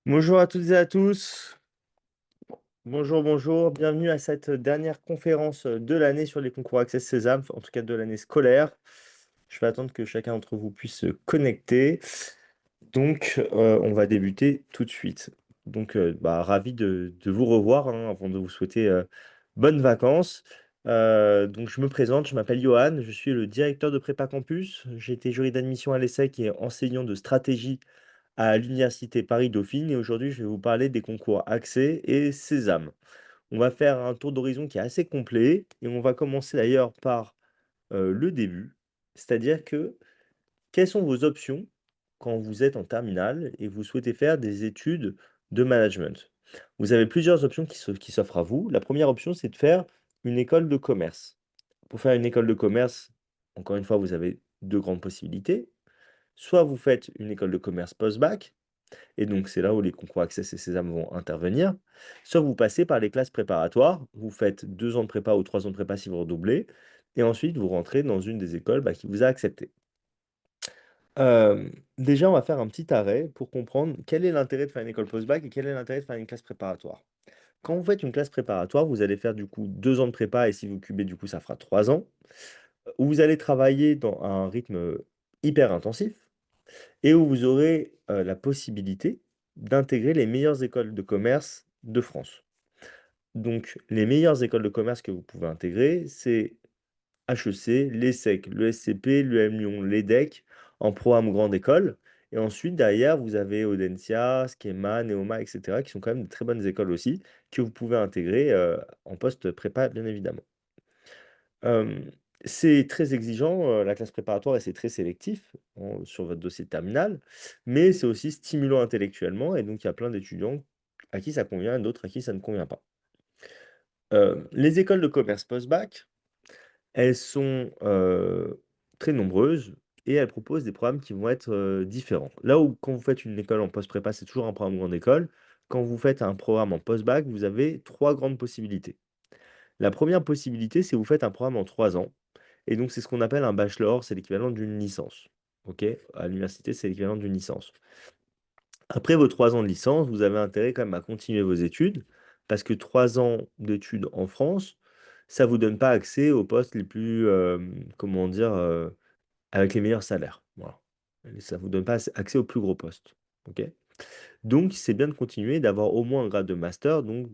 Bonjour à toutes et à tous. Bonjour, bonjour. Bienvenue à cette dernière conférence de l'année sur les concours Access Sésame, en tout cas de l'année scolaire. Je vais attendre que chacun d'entre vous puisse se connecter. Donc, on va débuter tout de suite. Donc, ravi de vous revoir avant de vous souhaiter bonnes vacances. Donc, je me présente, je m'appelle Johan, je suis le directeur de Prépa Campus. J'ai été jury d'admission à l'ESSEC et enseignant de stratégie à l'Université Paris-Dauphine et aujourd'hui, je vais vous parler des concours Accès et Sésame. On va faire un tour d'horizon qui est assez complet et on va commencer d'ailleurs par le début, c'est-à-dire que quelles sont vos options quand vous êtes en terminale et vous souhaitez faire des études de management? Vous avez plusieurs options qui s'offrent à vous. La première option, c'est de faire une école de commerce. Pour faire une école de commerce, encore une fois, vous avez deux grandes possibilités. Soit vous faites une école de commerce post-bac, et donc, c'est là où les concours Access et Sésame vont intervenir. Soit vous passez par les classes préparatoires, vous faites 2 ans de prépa ou 3 ans de prépa si vous redoublez, et ensuite vous rentrez dans une des écoles qui vous a accepté. Déjà, on va faire un petit arrêt pour comprendre quel est l'intérêt de faire une école post-bac et quel est l'intérêt de faire une classe préparatoire. Quand vous faites une classe préparatoire, vous allez faire du coup 2 ans de prépa et si vous cubez, du coup, ça fera 3 ans, où vous allez travailler dans un rythme hyper intensif et où vous aurez la possibilité d'intégrer les meilleures écoles de commerce de France. Donc, les meilleures écoles de commerce que vous pouvez intégrer, c'est HEC, l'ESSEC, le SCP, l'EM Lyon, l'EDEC, en programme grande école. Et ensuite, derrière, vous avez Audencia, Schema, Neoma, etc., qui sont quand même de très bonnes écoles aussi, que vous pouvez intégrer en post prépa, bien évidemment. C'est très exigeant, la classe préparatoire et c'est très sélectif sur votre dossier de terminale, mais c'est aussi stimulant intellectuellement et donc il y a plein d'étudiants à qui ça convient et d'autres à qui ça ne convient pas. Les écoles de commerce post-bac, elles sont, très nombreuses et elles proposent des programmes qui vont être, différents. Là où quand vous faites une école en post-prépa, c'est toujours un programme grande école, quand vous faites un programme en post-bac, vous avez 3 grandes possibilités. La première possibilité, c'est vous faites un programme en 3 ans et donc c'est ce qu'on appelle un bachelor, c'est l'équivalent d'une licence. OK? À l'université, c'est l'équivalent d'une licence. Après vos 3 ans de licence, vous avez intérêt quand même à continuer vos études parce que 3 ans d'études en France, ça vous donne pas accès aux postes les plus, comment dire? Avec les meilleurs salaires. Voilà. Et ça vous donne pas accès aux plus gros postes. OK? Donc c'est bien de continuer, d'avoir au moins un grade de master, donc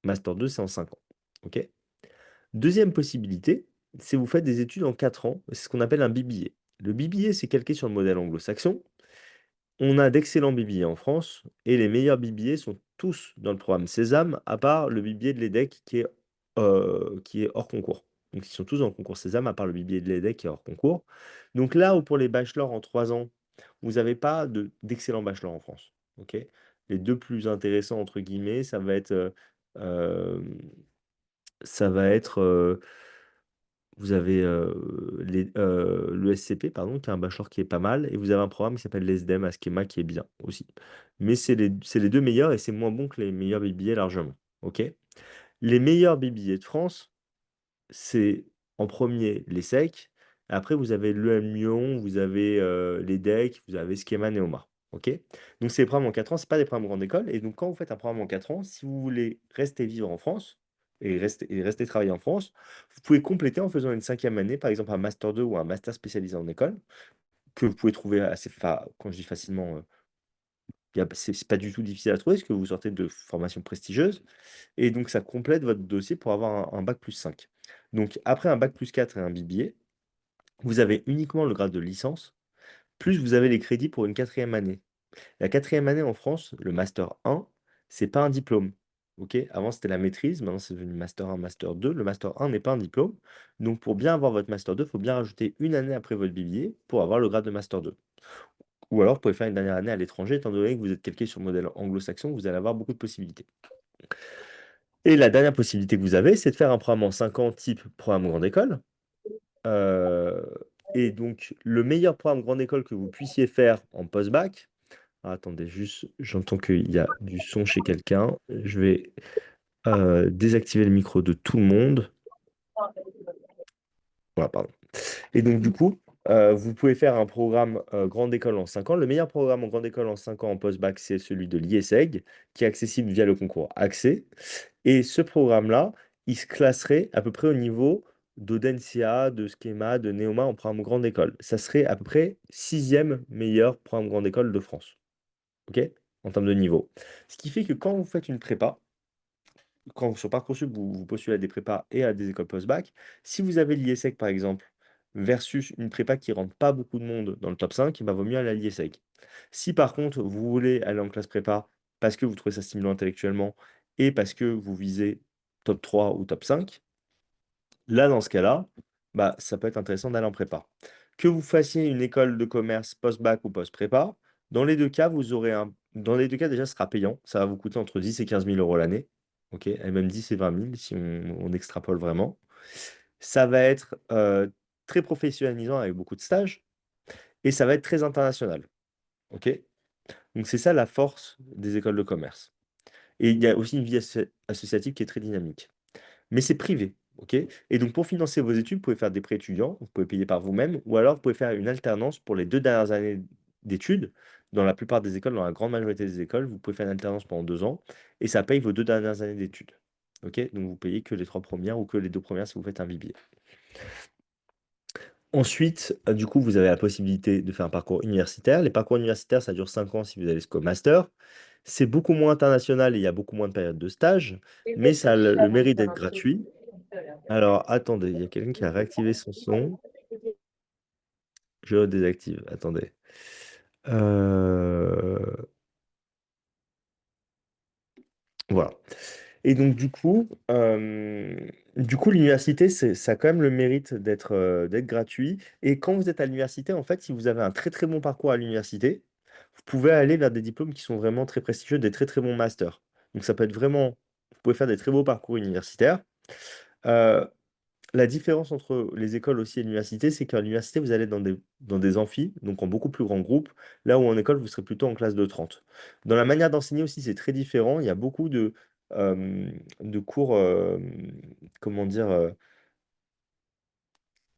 master 2, c'est en 5 ans. OK? Deuxième possibilité, c'est vous faites des études en 4 ans, c'est ce qu'on appelle un BBA. Le BBA, c'est calqué sur le modèle anglo-saxon. On a d'excellents BBA en France et les meilleurs BBA sont tous dans le programme Sésame, à part le BBA de l'EDEC qui est hors concours. Donc ils sont tous dans le concours Sésame, à part le BBA de l'EDEC qui est hors concours. Donc là où pour les bachelors en 3 ans, vous n'avez pas d'excellents bachelors en France. OK? Les deux plus intéressants, entre guillemets, ça va être, vous avez, le SCP pardon, qui est un bachelor qui est pas mal et vous avez un programme qui s'appelle l'ESDEM à Schema qui est bien aussi. Mais c'est les 2 meilleurs et c'est moins bon que les meilleurs BBA largement. OK? Les meilleurs BBA de France, c'est en premier l'ESSEC, après vous avez l'EM Lyon, vous avez, l'EDEC, vous avez Schema, Neoma. OK? Donc c'est des programmes en 4 ans, c'est pas des programmes grande école et donc quand vous faites un programme en 4 ans, si vous voulez rester vivre en France et rester travailler en France, vous pouvez compléter en faisant une 5e année, par exemple un master 2 ou un master spécialisé en école, que vous pouvez trouver assez quand je dis facilement, c'est pas du tout difficile à trouver parce que vous sortez de formations prestigieuses et donc ça complète votre dossier pour avoir un bac+5. Donc après un bac+4 et un BBA, vous avez uniquement le grade de licence, plus vous avez les crédits pour une 4e année. La 4e année en France, le master 1, c'est pas un diplôme. OK? Avant, c'était la maîtrise, maintenant c'est devenu master 1, master 2. Le master 1 n'est pas un diplôme. Donc pour bien avoir votre master 2, il faut bien rajouter une année après votre BBA pour avoir le grade de master 2. Ou alors, vous pouvez faire une dernière année à l'étranger, étant donné que vous êtes calqué sur le modèle anglo-saxon, vous allez avoir beaucoup de possibilités. Et la dernière possibilité que vous avez, c'est de faire un programme en 5 ans type programme grande école. Heu et donc le meilleur programme grande école que vous puissiez faire en post-bac. Attendez juste, j'entends qu'il y a du son chez quelqu'un. Je vais, désactiver le micro de tout le monde. Voilà, pardon. Et donc du coup, Vous pouvez faire un programme grande école en 5 ans. Le meilleur programme en grande école en 5 ans en post-bac, c'est celui de l'IESEG, qui est accessible via le concours Accès. Et ce programme-là, il se classerait à peu près au niveau d'Audencia, de Schema, de Neoma en programme grande école. Ça serait à peu près sixième meilleur programme grande école de France, ok? En termes de niveau. Ce qui fait que quand vous faites une prépa, quand sur Parcoursup, vous postulez à des prépas et à des écoles post-bac, si vous avez l'IESEC par exemple, versus une prépa qui rentre pas beaucoup de monde dans le top 5, il vaut mieux aller à l'IESEC. Si par contre vous voulez aller en classe prépa parce que vous trouvez ça stimulant intellectuellement et parce que vous visez top 3 ou top 5, là dans ce cas-là, bah, ça peut être intéressant d'aller en prépa. Que vous fassiez une école de commerce post-bac ou post-prépa, dans les deux cas, vous aurez Dans les deux cas, déjà, ce sera payant. Ça va vous coûter entre 10 et 15 000 euros l'année. Ok, et même 10 et 20 000 si on extrapole vraiment. Ça va être très professionnalisant avec beaucoup de stages et ça va être très international. Ok, donc c'est ça la force des écoles de commerce. Et il y a aussi une vie associative qui est très dynamique. Mais c'est privé, ok? Et donc pour financer vos études, vous pouvez faire des prêts étudiants, vous pouvez payer par vous-même, ou alors vous pouvez faire une alternance pour les 2 dernières années d'études. Dans la plupart des écoles, dans la grande majorité des écoles, vous pouvez faire une alternance pendant 2 ans, et ça paye vos 2 dernières années d'études. Ok? Donc vous payez que les 3 premières ou que les 2 premières si vous faites un BBA. Ensuite, du coup, vous avez la possibilité de faire un parcours universitaire. Les parcours universitaires, ça dure 5 ans si vous allez jusqu'au master. C'est beaucoup moins international et il y a beaucoup moins de périodes de stage, mais ça a le mérite d'être gratuit. Alors, attendez, il y a quelqu'un qui a réactivé son son. Je le désactive, attendez. Euh, Voilà. Et donc, du coup, l'université, ça a quand même le mérite d'être gratuit. Et quand vous êtes à l'université, en fait, si vous avez un très très bon parcours à l'université, vous pouvez aller vers des diplômes qui sont vraiment très prestigieux, des très très bons masters. Donc, ça peut être vraiment, vous pouvez faire des très beaux parcours universitaires. Euh, La différence entre les écoles aussi et l'université, c'est qu'à l'université, vous allez dans des amphis, donc en beaucoup plus grands groupes, là où en école, vous serez plutôt en classe de 30. Dans la manière d'enseigner aussi, c'est très différent. Il y a beaucoup de cours, comment dire,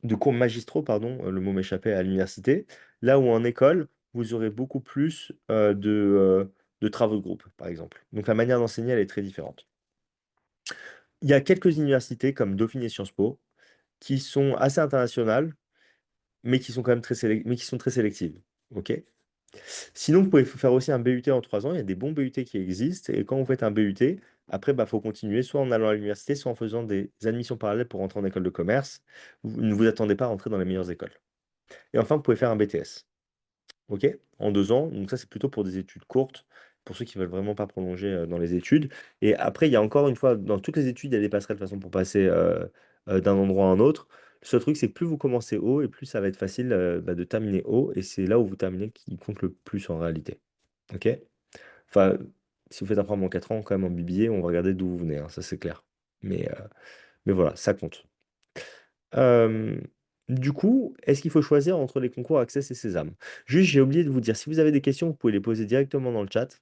de cours magistraux, pardon, le mot m'échappait à l'université, là où en école, vous aurez beaucoup plus de travaux de groupe, par exemple. Donc la manière d'enseigner, elle est très différente. Il y a quelques universités comme Dauphine et Sciences Po qui sont assez internationales mais qui sont quand même mais qui sont très sélectives. Ok? Sinon, vous pouvez faire aussi un BUT en 3 ans. Il y a des bons BUT qui existent. Et quand vous faites un BUT, après, il faut continuer soit en allant à l'université, soit en faisant des admissions parallèles pour rentrer en école de commerce. Vous ne vous attendez pas à rentrer dans les meilleures écoles. Et enfin, vous pouvez faire un BTS. Ok? En 2 ans. Donc ça, c'est plutôt pour des études courtes, pour ceux qui veulent vraiment pas prolonger dans les études. Et après, il y a encore une fois, dans toutes les études, il y a des passerelles de façon pour passer d'un endroit à un autre. Le seul truc, c'est que plus vous commencez haut, et plus ça va être facile de terminer haut. Et c'est là où vous terminez qui compte le plus en réalité. Ok? Enfin, si vous faites un programme en 4 ans, quand même en BBA, on va regarder d'où vous venez, hein, ça c'est clair. Mais voilà, ça compte. Euh, du coup, est-ce qu'il faut choisir entre les concours Access et Sésame? Juste, j'ai oublié de vous dire, si vous avez des questions, vous pouvez les poser directement dans le chat.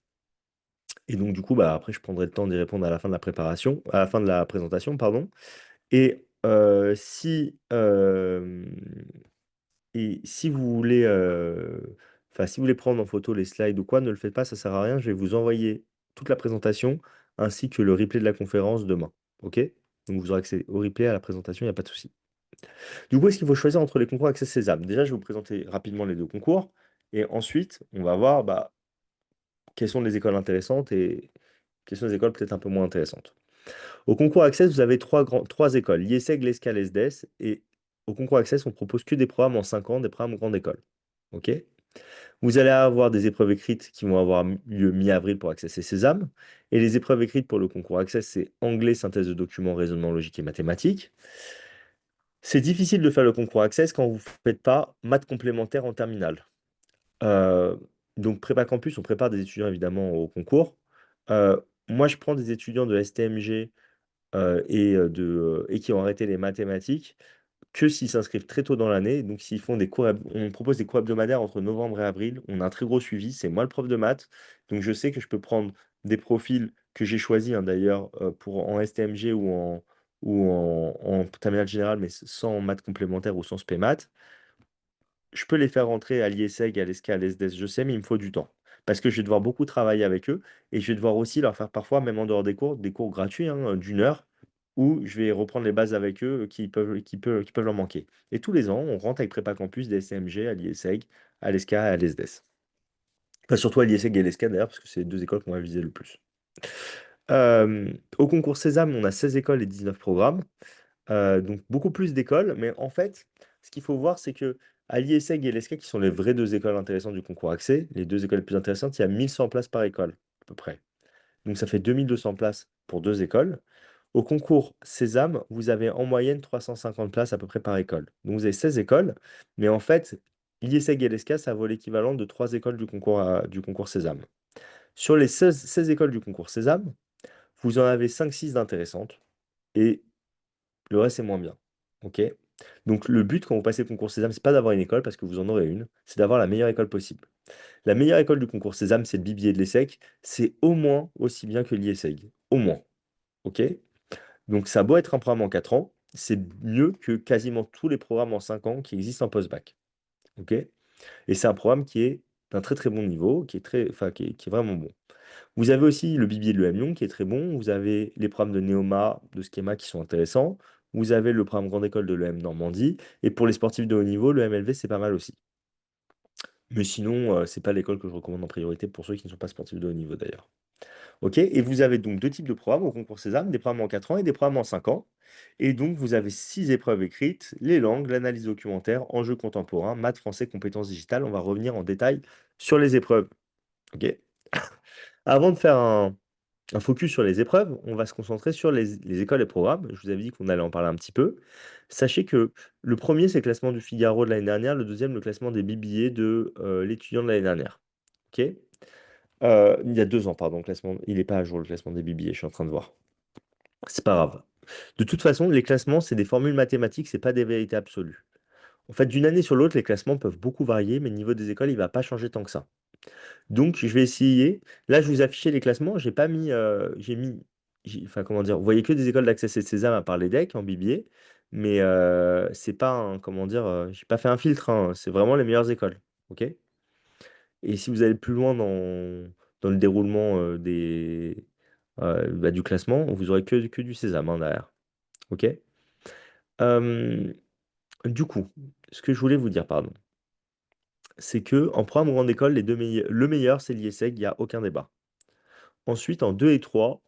Et donc, du coup, bah, après, je prendrai le temps d'y répondre à la fin de la préparation, à la fin de la présentation, pardon. Et si vous voulez, enfin, si vous voulez prendre en photo les slides ou quoi, ne le faites pas, ça sert à rien. Je vais vous envoyer toute la présentation ainsi que le replay de la conférence demain. OK? Donc, vous aurez accès au replay, à la présentation, il n'y a pas de souci. Du coup, est-ce qu'il faut choisir entre les concours Access Sésame? Déjà, je vais vous présenter rapidement les deux concours. Et ensuite, on va voir bah, quelles sont les écoles intéressantes et quelles sont les écoles peut-être un peu moins intéressantes. Au concours Access, vous avez trois écoles, l'IESEG, l'ESCA, l'ESDES. Et au concours Access, on propose que des programmes en 5 ans, des programmes grande école. OK? Vous allez avoir des épreuves écrites qui vont avoir lieu mi-avril pour Access et Sésame. Et les épreuves écrites pour le concours Access, c'est anglais, synthèse de documents, raisonnement logique et mathématiques. C'est difficile de faire le concours Access quand vous ne faites pas maths complémentaires en terminale. Euh, donc, Prépa Campus, on prépare des étudiants évidemment au concours. Euh, Moi, je prends des étudiants de STMG et qui ont arrêté les mathématiques que s'ils s'inscrivent très tôt dans l'année. Donc, s'ils font des cours, on propose des cours hebdomadaires entre novembre et avril. On a un très gros suivi. C'est moi le prof de maths. Donc, je sais que je peux prendre des profils que j'ai choisis hein, d'ailleurs pour en STMG ou en terminale générale, mais sans maths complémentaires ou sans spé maths. je peux les faire rentrer à l'IESEG, à l'ESCA, à l'ESDES, je sais, mais il me faut du temps. Parce que je vais devoir beaucoup travailler avec eux et je vais devoir aussi leur faire parfois, même en dehors des cours gratuits, hein, d'une heure, où je vais reprendre les bases avec eux qui peuvent leur manquer. Et tous les ans, on rentre avec Prépa Campus des SCMG à l'IESEG, à l'ESCA et à l'ESDES. Enfin, surtout à l'IESEG et à l'ESCA d'ailleurs, parce que c'est les deux écoles qu'on va viser le plus. Au concours Sésame, on a 16 écoles et 19 programmes. Donc beaucoup plus d'écoles, mais en fait, ce qu'il faut voir, c'est que à l'IESEG et l'ESCA, qui sont les vraies deux écoles intéressantes du concours accès, les deux écoles les plus intéressantes, il y a 1100 places par école, à peu près. Donc ça fait 2200 places pour deux écoles. Au concours Sésame, vous avez en moyenne 350 places à peu près par école. Donc vous avez 16 écoles, mais en fait, l'IESEG et l'ESCA, ça vaut l'équivalent de 3 écoles du concours Sésame. Sur les 16 écoles du concours Sésame, vous en avez 5-6 d'intéressantes, et le reste, c'est moins bien. OK? Donc, le but quand vous passez le concours Sésame, c'est pas d'avoir une école parce que vous en aurez une, c'est d'avoir la meilleure école possible. La meilleure école du concours Sésame, c'est le Bibier de l'ESSEC. C'est au moins aussi bien que l'IESEG. Au moins. OK? Donc, ça a beau être un programme en 4 ans, c'est mieux que quasiment tous les programmes en 5 ans qui existent en post-bac. OK? Et c'est un programme qui est d'un très très bon niveau, qui est très, enfin, qui est vraiment bon. Vous avez aussi le Bibier de l'EM Lyon qui est très bon. Vous avez les programmes de Néoma, de Schema qui sont intéressants. Vous avez le programme Grande École de l'EM Normandie. Et pour les sportifs de haut niveau, le MLV, c'est pas mal aussi. Mais sinon, c'est pas l'école que je recommande en priorité pour ceux qui ne sont pas sportifs de haut niveau d'ailleurs. Ok, et vous avez donc deux types de programmes au concours Sésame, des programmes en 4 ans et des programmes en 5 ans. Et donc, vous avez 6 épreuves écrites, les langues, l'analyse documentaire, enjeux contemporains, maths, français, compétences digitales. On va revenir en détail sur les épreuves. Ok. Avant de faire un focus sur les épreuves, on va se concentrer sur les écoles et programmes. Je vous avais dit qu'on allait en parler un petit peu. Sachez que le premier, c'est le classement du Figaro de l'année dernière. Le deuxième, le classement des BBA de l'étudiant de l'année dernière. OK? Il y a 2 ans, pardon, le classement. Il n'est pas à jour, le classement des BBA, je suis en train de voir. C'est pas grave. De toute façon, les classements, c'est des formules mathématiques, c'est pas des vérités absolues. En fait, d'une année sur l'autre, les classements peuvent beaucoup varier, mais le niveau des écoles, il va pas changer tant que ça. Donc, je vais essayer. Là, je vous affichais les classements. J'ai pas mis. Enfin, comment dire? Vous voyez que des écoles d'accès et Sésame à part les DEC en BBA. Mais c'est pas comment dire? J'ai pas fait un filtre, hein, c'est vraiment les meilleures écoles. OK? Et si vous allez plus loin dans le déroulement du classement, vous aurez que du Sésame hein, derrière. OK? Euh, du coup, ce que je voulais vous dire, pardon, c'est que en programme grande école, le meilleur, c'est l'IESEG, il n'y a aucun débat. Ensuite, en 2 et 3,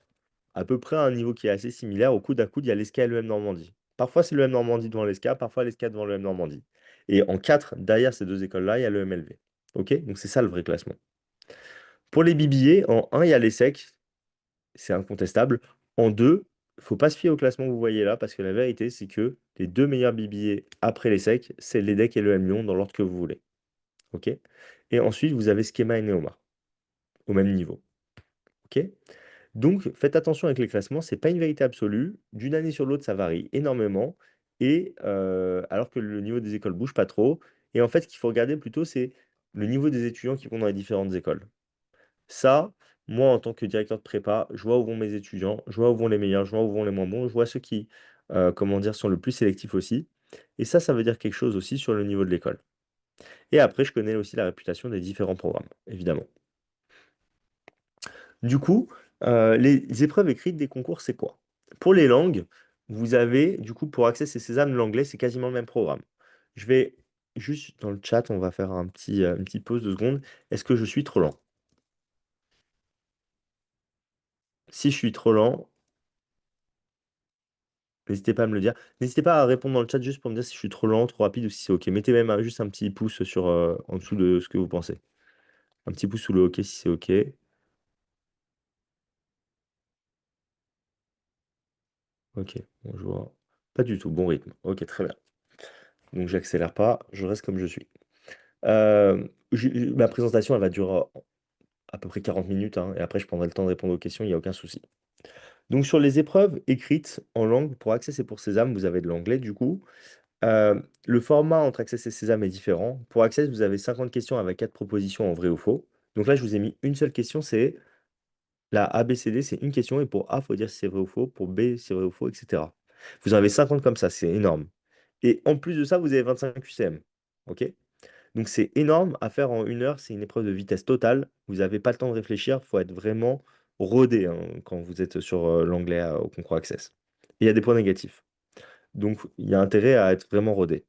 à peu près à un niveau qui est assez similaire, au coude à coude, il y a l'ESCA et l'EM Normandie. Parfois, c'est l'EM Normandie devant l'ESCA, parfois l'ESCA devant l'EM Normandie. Et en 4, derrière ces deux écoles-là, il y a le MLV. OK? Donc c'est ça le vrai classement. Pour les BBA, en 1, il y a l'ESSEC, c'est incontestable. En 2, il ne faut pas se fier au classement que vous voyez là, parce que la vérité, c'est que les deux meilleurs BBA après l'ESSEC, c'est l'EDEC et le M Lyon, dans l'ordre que vous voulez. OK? Et ensuite, vous avez Schema et Neoma, au même niveau. OK? Donc, faites attention avec les classements, c'est pas une vérité absolue. D'une année sur l'autre, ça varie énormément. Et alors que le niveau des écoles bouge pas trop. Et en fait, ce qu'il faut regarder plutôt, c'est le niveau des étudiants qui vont dans les différentes écoles. Ça, moi, en tant que directeur de prépa, je vois où vont mes étudiants, je vois où vont les meilleurs, je vois où vont les moins bons, je vois ceux qui, comment dire, sont le plus sélectifs aussi. Et ça veut dire quelque chose aussi sur le niveau de l'école. Et après, je connais aussi la réputation des différents programmes, évidemment. Du coup, les épreuves écrites des concours, c'est quoi? Pour les langues, vous avez, du coup, pour Access et Sésame, l'anglais, c'est quasiment le même programme. Je vais juste dans le chat, on va faire une petite pause de secondes. Est-ce que je suis trop lent? Si je suis trop lent, n'hésitez pas à me le dire. N'hésitez pas à répondre dans le chat juste pour me dire si je suis trop lent, trop rapide ou si c'est OK. Mettez même juste un petit pouce en dessous de ce que vous pensez. Un petit pouce sous le OK si c'est OK. OK, bon, je vois. Pas du tout, bon rythme. OK, très bien. Donc j'accélère pas, je reste comme je suis. Ma présentation, elle va durer à peu près 40 minutes, hein, et après je prendrai le temps de répondre aux questions, il n'y a aucun souci. Donc sur les épreuves écrites en langue, pour Access et pour Sésame, vous avez de l'anglais du coup. Le format entre Access et Sésame est différent. Pour Access, vous avez 50 questions avec 4 propositions en vrai ou faux. Donc là, je vous ai mis une seule question, c'est la ABCD, c'est une question, et pour A, il faut dire si c'est vrai ou faux, pour B, si c'est vrai ou faux, etc. Vous en avez 50 comme ça, c'est énorme. Et en plus de ça, vous avez 25 QCM. OK? Donc c'est énorme à faire en 1 heure, c'est une épreuve de vitesse totale. Vous n'avez pas le temps de réfléchir, il faut être vraiment rodé hein, quand vous êtes sur l'anglais au concours Access. Et il y a des points négatifs. Donc il y a intérêt à être vraiment rodé.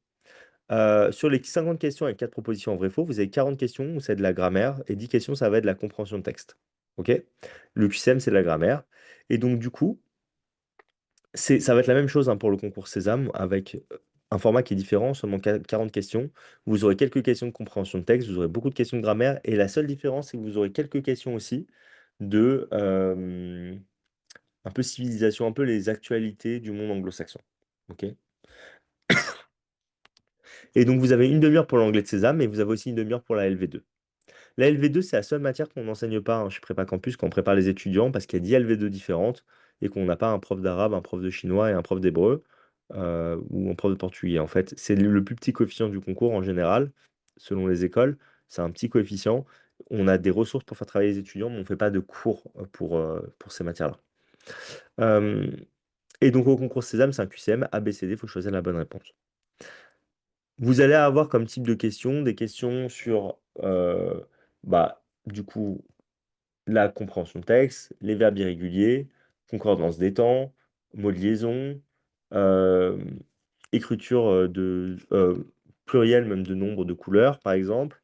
Sur les 50 questions avec 4 propositions en vrai-faux, vous avez 40 questions où c'est de la grammaire et 10 questions, ça va être de la compréhension de texte. OK? Le QCM, c'est de la grammaire. Et donc, du coup, ça va être la même chose hein, pour le concours Sésame avec un format qui est différent, seulement 40 questions. Vous aurez quelques questions de compréhension de texte, vous aurez beaucoup de questions de grammaire. Et la seule différence, c'est que vous aurez quelques questions aussi de un peu civilisation, un peu les actualités du monde anglo-saxon. OK? Et donc, vous avez une demi-heure pour l'anglais de Sésame et vous avez aussi une demi-heure pour la LV2. La LV2, c'est la seule matière qu'on n'enseigne pas hein, chez Prépa Campus quand on prépare les étudiants parce qu'il y a 10 LV2 différentes et qu'on n'a pas un prof d'arabe, un prof de chinois et un prof d'hébreu ou un prof de portugais. En fait, c'est le plus petit coefficient du concours en général, selon les écoles. C'est un petit coefficient. On a des ressources pour faire travailler les étudiants, mais on ne fait pas de cours pour ces matières-là. Euh, et donc au concours Sésame, c'est un QCM, ABCD, il faut choisir la bonne réponse. Vous allez avoir comme type de questions des questions sur, du coup, la compréhension de texte, les verbes irréguliers, concordance des temps, mots de liaison, euh, écriture pluriel, même de nombre de couleurs, par exemple.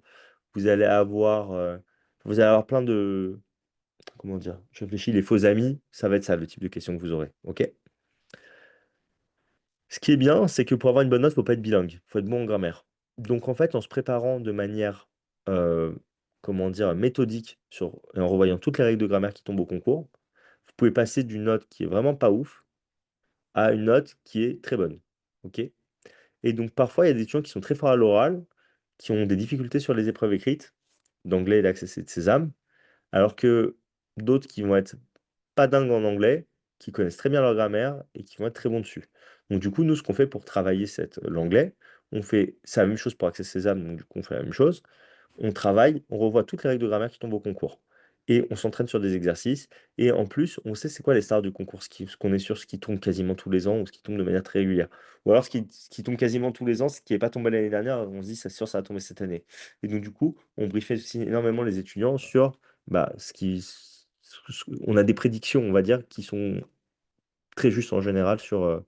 Vous allez avoir, euh, vous allez avoir plein de, comment dire, je réfléchis, les faux amis, ça va être ça le type de questions que vous aurez. OK? Ce qui est bien, c'est que pour avoir une bonne note, il ne faut pas être bilingue, il faut être bon en grammaire. Donc en fait, en se préparant de manière, euh, comment dire, méthodique et en revoyant toutes les règles de grammaire qui tombent au concours, vous pouvez passer d'une note qui est vraiment pas ouf à une note qui est très bonne. OK? Et donc parfois, il y a des étudiants qui sont très forts à l'oral, qui ont des difficultés sur les épreuves écrites, d'anglais et d'accès de Sésame, alors que d'autres qui vont être pas dingues en anglais, qui connaissent très bien leur grammaire et qui vont être très bons dessus. Donc du coup, nous, ce qu'on fait pour travailler l'anglais, c'est la même chose pour Access Sésame, donc du coup, on fait la même chose. On travaille, on revoit toutes les règles de grammaire qui tombent au concours. Et on s'entraîne sur des exercices. Et en plus, on sait c'est quoi les stars du concours, ce qu'on est sûr, ce qui tombe quasiment tous les ans ou ce qui tombe de manière très régulière. Ou alors ce qui tombe quasiment tous les ans, ce qui n'est pas tombé l'année dernière, on se dit, c'est sûr, ça va tomber cette année. Et donc, du coup, on briefait aussi énormément les étudiants sur on a des prédictions, on va dire, qui sont très justes en général sur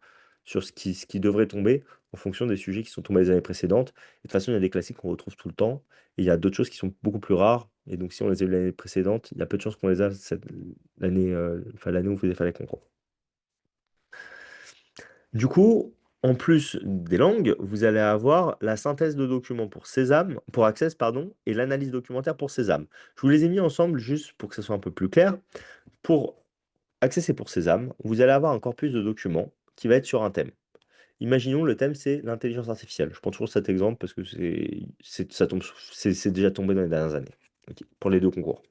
ce qui devrait tomber en fonction des sujets qui sont tombés les années précédentes. Et de toute façon, il y a des classiques qu'on retrouve tout le temps. Et il y a d'autres choses qui sont beaucoup plus rares. Et donc, si on les a eu l'année précédente, il y a peu de chances qu'on les a l'année où vous avez fait les concours. Du coup, en plus des langues, vous allez avoir la synthèse de documents pour Access, pardon, et l'analyse documentaire pour Sésame. Je vous les ai mis ensemble juste pour que ce soit un peu plus clair. Pour Access et pour Sésame, vous allez avoir un corpus de documents qui va être sur un thème. Imaginons le thème, c'est l'intelligence artificielle. Je prends toujours cet exemple parce que c'est déjà tombé dans les dernières années, ok, pour les deux concours.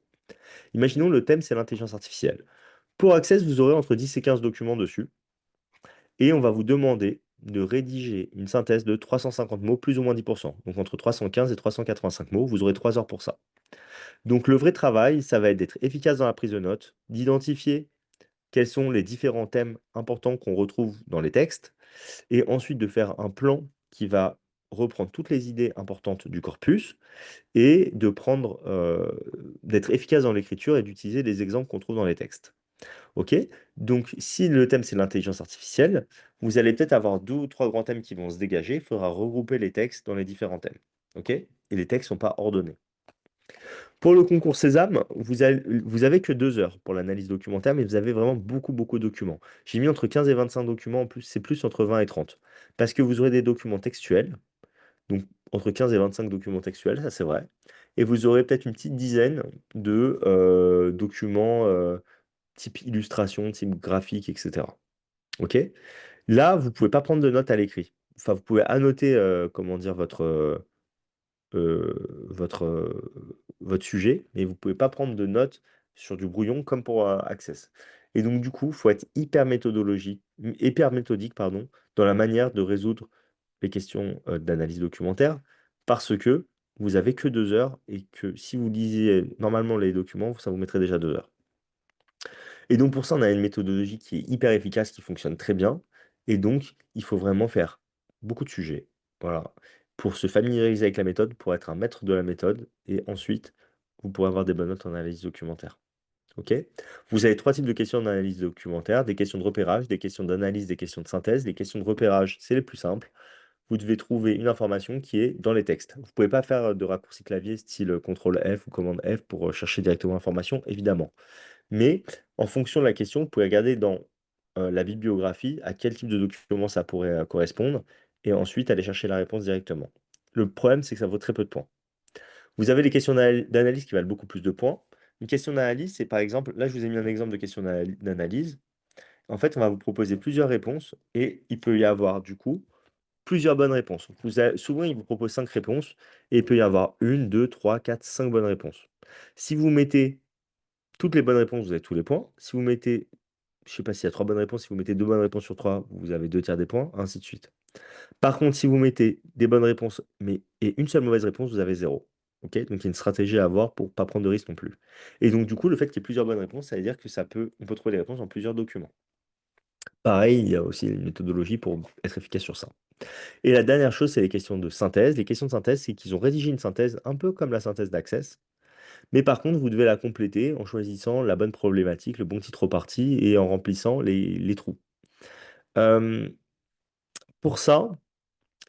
Imaginons le thème, c'est l'intelligence artificielle. Pour Access, vous aurez entre 10 et 15 documents dessus. Et on va vous demander de rédiger une synthèse de 350 mots, plus ou moins 10%. Donc entre 315 et 385 mots, vous aurez 3 heures pour ça. Donc le vrai travail, ça va être d'être efficace dans la prise de notes, d'identifier quels sont les différents thèmes importants qu'on retrouve dans les textes, et ensuite de faire un plan qui va reprendre toutes les idées importantes du corpus et d'être efficace dans l'écriture et d'utiliser les exemples qu'on trouve dans les textes. OK? Donc, si le thème c'est l'intelligence artificielle, vous allez peut-être avoir deux ou trois grands thèmes qui vont se dégager. Il faudra regrouper les textes dans les différents thèmes. OK? Et les textes ne sont pas ordonnés. Pour le concours Sésame, vous avez que 2 heures pour l'analyse documentaire, mais vous avez vraiment beaucoup, beaucoup de documents. J'ai mis entre 15 et 25 documents, en plus, c'est plus entre 20 et 30. Parce que vous aurez des documents textuels, donc entre 15 et 25 documents textuels, ça c'est vrai. Et vous aurez peut-être une petite dizaine de documents type illustration, type graphique, etc. OK? Là, vous pouvez pas prendre de notes à l'écrit. Enfin, vous pouvez annoter, comment dire, votre, votre sujet, mais vous pouvez pas prendre de notes sur du brouillon comme pour Access. Et donc, du coup, il faut être hyper méthodique, pardon, dans la manière de résoudre les questions d'analyse documentaire, parce que vous avez que 2 heures et que si vous lisiez normalement les documents, ça vous mettrait déjà 2 heures. Et donc pour ça, on a une méthodologie qui est hyper efficace, qui fonctionne très bien. Et donc, il faut vraiment faire beaucoup de sujets. Voilà. pour se familiariser avec la méthode, pour être un maître de la méthode, et ensuite, vous pourrez avoir des bonnes notes en analyse documentaire. OK? Vous avez 3 types de questions en analyse documentaire, des questions de repérage, des questions d'analyse, des questions de synthèse. Les questions de repérage, c'est les plus simples. Vous devez trouver une information qui est dans les textes. Vous ne pouvez pas faire de raccourci clavier style CTRL F ou commande F pour chercher directement l'information, évidemment. Mais en fonction de la question, vous pouvez regarder dans la bibliographie à quel type de document ça pourrait correspondre et ensuite aller chercher la réponse directement. Le problème, c'est que ça vaut très peu de points. Vous avez les questions d'analyse qui valent beaucoup plus de points. Une question d'analyse, c'est par exemple, là je vous ai mis un exemple de question d'analyse. En fait, on va vous proposer plusieurs réponses et il peut y avoir du coup plusieurs bonnes réponses. Souvent, il vous propose 5 réponses et il peut y avoir une, 2, 3, 4, 5 bonnes réponses. Si vous mettez toutes les bonnes réponses, vous avez tous les points. Si vous mettez, je ne sais pas s'il y a 3 bonnes réponses, si vous mettez 2 bonnes réponses sur 3, vous avez 2 tiers des points, ainsi de suite. Par contre, si vous mettez des bonnes réponses et une seule mauvaise réponse, vous avez zéro. Ok. Donc il y a une stratégie à avoir pour ne pas prendre de risque non plus. Et donc du coup, le fait qu'il y ait plusieurs bonnes réponses, ça veut dire que on peut trouver les réponses dans plusieurs documents. Pareil, il y a aussi une méthodologie pour être efficace sur ça. Et la dernière chose, c'est les questions de synthèse. Les questions de synthèse, c'est qu'ils ont rédigé une synthèse un peu comme la synthèse d'Access. Mais par contre, vous devez la compléter en choisissant la bonne problématique, le bon titre au parti et en remplissant les trous. Euh, pour ça,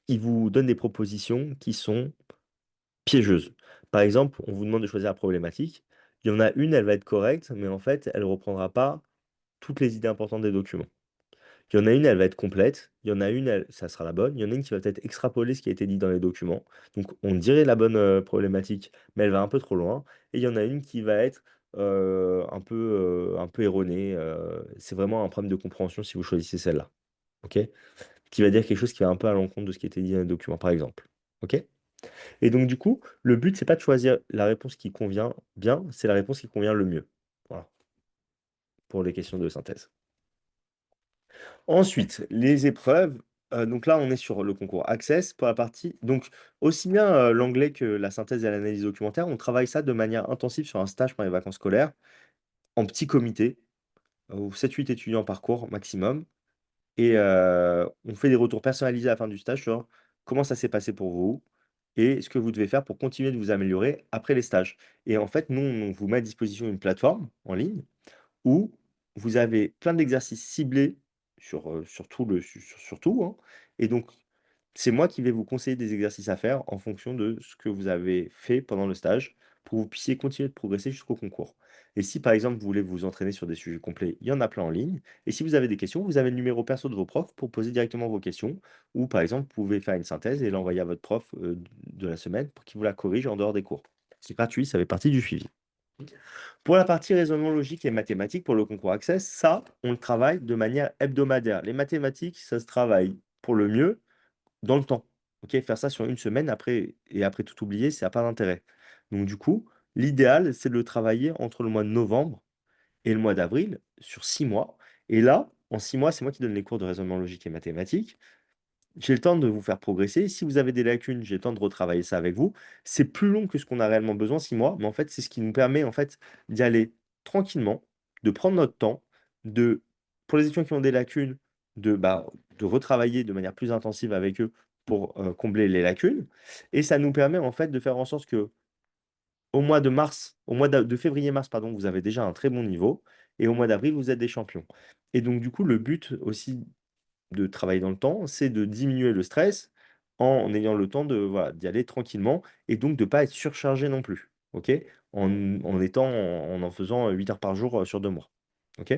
ils vous donnent des propositions qui sont piégeuses. Par exemple, on vous demande de choisir la problématique. Il y en a une, elle va être correcte, mais en fait, elle ne reprendra pas toutes les idées importantes des documents. Il y en a une, elle va être complète. Il y en a une, ça sera la bonne. Il y en a une qui va peut-être extrapoler ce qui a été dit dans les documents. Donc, on dirait la bonne problématique, mais elle va un peu trop loin. Et il y en a une qui va être un peu erronée. C'est vraiment un problème de compréhension si vous choisissez celle-là. OK? Qui va dire quelque chose qui va un peu à l'encontre de ce qui a été dit dans les documents, par exemple. OK? Et donc, du coup, le but, c'est pas de choisir la réponse qui convient bien, c'est la réponse qui convient le mieux. Voilà, pour les questions de synthèse. Ensuite, les épreuves. Donc là, on est sur le concours Access pour la partie. Donc, aussi bien l'anglais que la synthèse et l'analyse documentaire, on travaille ça de manière intensive sur un stage pendant les vacances scolaires, en petit comité, 7-8 étudiants par cours maximum. Et on fait des retours personnalisés à la fin du stage sur comment ça s'est passé pour vous et ce que vous devez faire pour continuer de vous améliorer après les stages. Et en fait, nous, on vous met à disposition une plateforme en ligne où vous avez plein d'exercices ciblés sur sur tout, hein. Et donc, c'est moi qui vais vous conseiller des exercices à faire en fonction de ce que vous avez fait pendant le stage pour que vous puissiez continuer de progresser jusqu'au concours. Et si par exemple vous voulez vous entraîner sur des sujets complets, il y en a plein en ligne. Et si vous avez des questions, vous avez le numéro perso de vos profs pour poser directement vos questions. Ou par exemple, vous pouvez faire une synthèse et l'envoyer à votre prof de la semaine pour qu'il vous la corrige en dehors des cours. C'est gratuit, ça fait partie du suivi. Pour la partie raisonnement logique et mathématique pour le concours Access, ça, on le travaille de manière hebdomadaire. Les mathématiques, ça se travaille pour le mieux dans le temps. Ok, faire ça sur une semaine après et après tout oublier, ça n'a pas d'intérêt. Donc du coup, l'idéal, c'est de le travailler entre le mois de novembre et le mois d'avril sur 6 mois. Et là, en 6 mois, c'est moi qui donne les cours de raisonnement logique et mathématique. J'ai le temps de vous faire progresser. Si vous avez des lacunes, j'ai le temps de retravailler ça avec vous. C'est plus long que ce qu'on a réellement besoin, 6 mois, mais en fait, c'est ce qui nous permet en fait d'y aller tranquillement, de prendre notre temps, de, pour les étudiants qui ont des lacunes, de retravailler de manière plus intensive avec eux pour combler les lacunes. Et ça nous permet en fait de faire en sorte que au mois de mars, au mois de février-mars, pardon, vous avez déjà un très bon niveau, et au mois d'avril, vous êtes des champions. Et donc, du coup, le but aussi de travailler dans le temps, c'est de diminuer le stress en ayant le temps de, voilà, d'y aller tranquillement et donc de ne pas être surchargé non plus. OK? En faisant 8 heures par jour sur 2 mois. OK?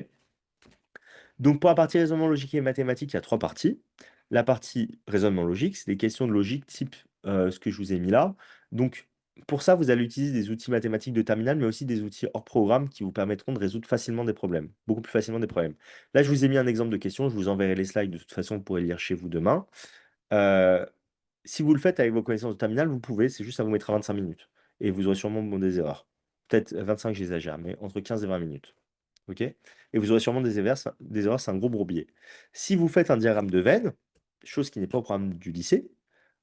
Donc, pour la partie raisonnement logique et mathématique, il y a 3 parties. La partie raisonnement logique, c'est des questions de logique type ce que je vous ai mis là. Donc, pour ça, vous allez utiliser des outils mathématiques de terminal, mais aussi des outils hors programme qui vous permettront de résoudre facilement des problèmes, beaucoup plus facilement des problèmes. Là, je vous ai mis un exemple de question, je vous enverrai les slides de toute façon, vous pourrez lire chez vous demain. Euh, Si vous le faites avec vos connaissances de terminal, vous pouvez, c'est juste ça vous mettra 25 minutes. Et vous aurez sûrement des erreurs. Peut-être 25, j'exagère, mais entre 15 et 20 minutes. OK? Et vous aurez sûrement des erreurs, c'est un gros bourbier. Si vous faites un diagramme de veine, chose qui n'est pas au programme du lycée,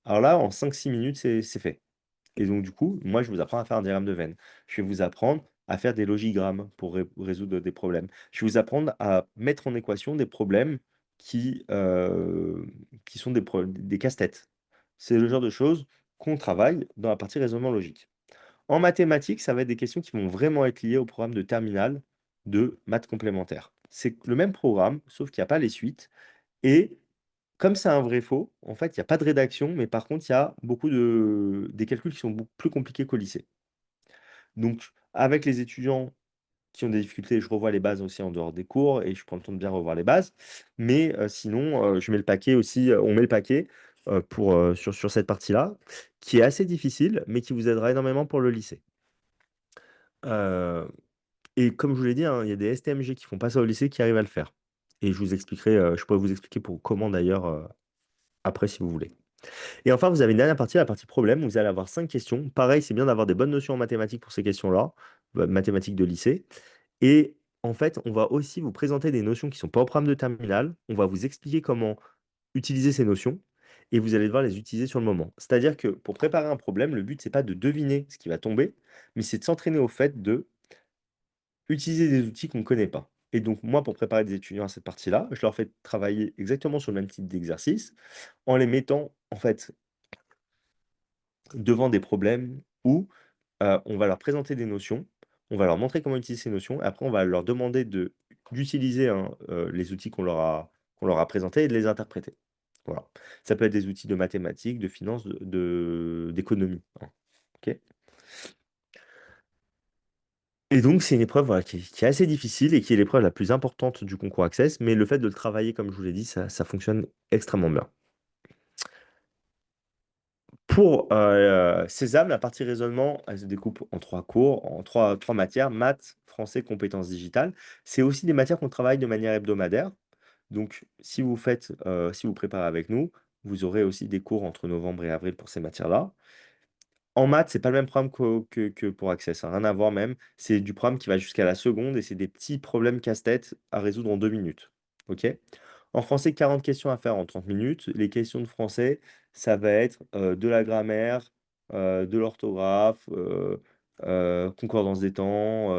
alors là, en 5-6 minutes, c'est fait. Et donc, du coup, moi, je vous apprends à faire un diagramme de veine. Je vais vous apprendre à faire des logigrammes pour résoudre des problèmes. Je vais vous apprendre à mettre en équation des problèmes qui sont des casse-têtes. C'est le genre de choses qu'on travaille dans la partie raisonnement logique. En mathématiques, ça va être des questions qui vont vraiment être liées au programme de terminale de maths complémentaires. C'est le même programme, sauf qu'il n'y a pas les suites. Et comme c'est un vrai-faux, en fait, il n'y a pas de rédaction, mais par contre, il y a beaucoup des calculs qui sont beaucoup plus compliqués qu'au lycée. Donc, avec les étudiants qui ont des difficultés, je revois les bases aussi en dehors des cours et je prends le temps de bien revoir les bases. Mais sinon, je mets le paquet aussi, on met le paquet sur cette partie-là, qui est assez difficile, mais qui vous aidera énormément pour le lycée. Euh, et comme je vous l'ai dit, hein, il y a des STMG qui font pas ça au lycée qui arrivent à le faire. Et je vous expliquerai, je pourrais vous expliquer pour comment d'ailleurs après si vous voulez. Et enfin, vous avez une dernière partie, la partie problème. Vous allez avoir 5 questions. Pareil, c'est bien d'avoir des bonnes notions en mathématiques pour ces questions-là, mathématiques de lycée. Et en fait, on va aussi vous présenter des notions qui ne sont pas au programme de terminale. On va vous expliquer comment utiliser ces notions et vous allez devoir les utiliser sur le moment. C'est-à-dire que pour préparer un problème, le but, c'est pas de deviner ce qui va tomber, mais c'est de s'entraîner au fait de utiliser des outils qu'on ne connaît pas. Et donc, moi, pour préparer des étudiants à cette partie-là, je leur fais travailler exactement sur le même type d'exercice en les mettant, en fait, devant des problèmes où on va leur présenter des notions, on va leur montrer comment utiliser ces notions, et après on va leur demander d'utiliser, hein, les outils qu'on leur a présentés et de les interpréter. Voilà. Ça peut être des outils de mathématiques, de finance, d'économie, hein. OK? Et donc c'est une épreuve, voilà, qui est assez difficile et qui est l'épreuve la plus importante du concours Access, mais le fait de le travailler, comme je vous l'ai dit, ça fonctionne extrêmement bien. Pour Sésame, la partie raisonnement, elle se découpe en 3 cours, en trois matières: maths, français, compétences digitales. C'est aussi des matières qu'on travaille de manière hebdomadaire. Donc si vous préparez avec nous, vous aurez aussi des cours entre novembre et avril pour ces matières-là. En maths, c'est pas le même programme que pour Access, hein, rien à voir même. C'est du programme qui va jusqu'à la seconde et c'est des petits problèmes casse-tête à résoudre en 2 minutes. OK? En français, 40 questions à faire en 30 minutes. Les questions de français, ça va être, de la grammaire, de l'orthographe, concordance des temps,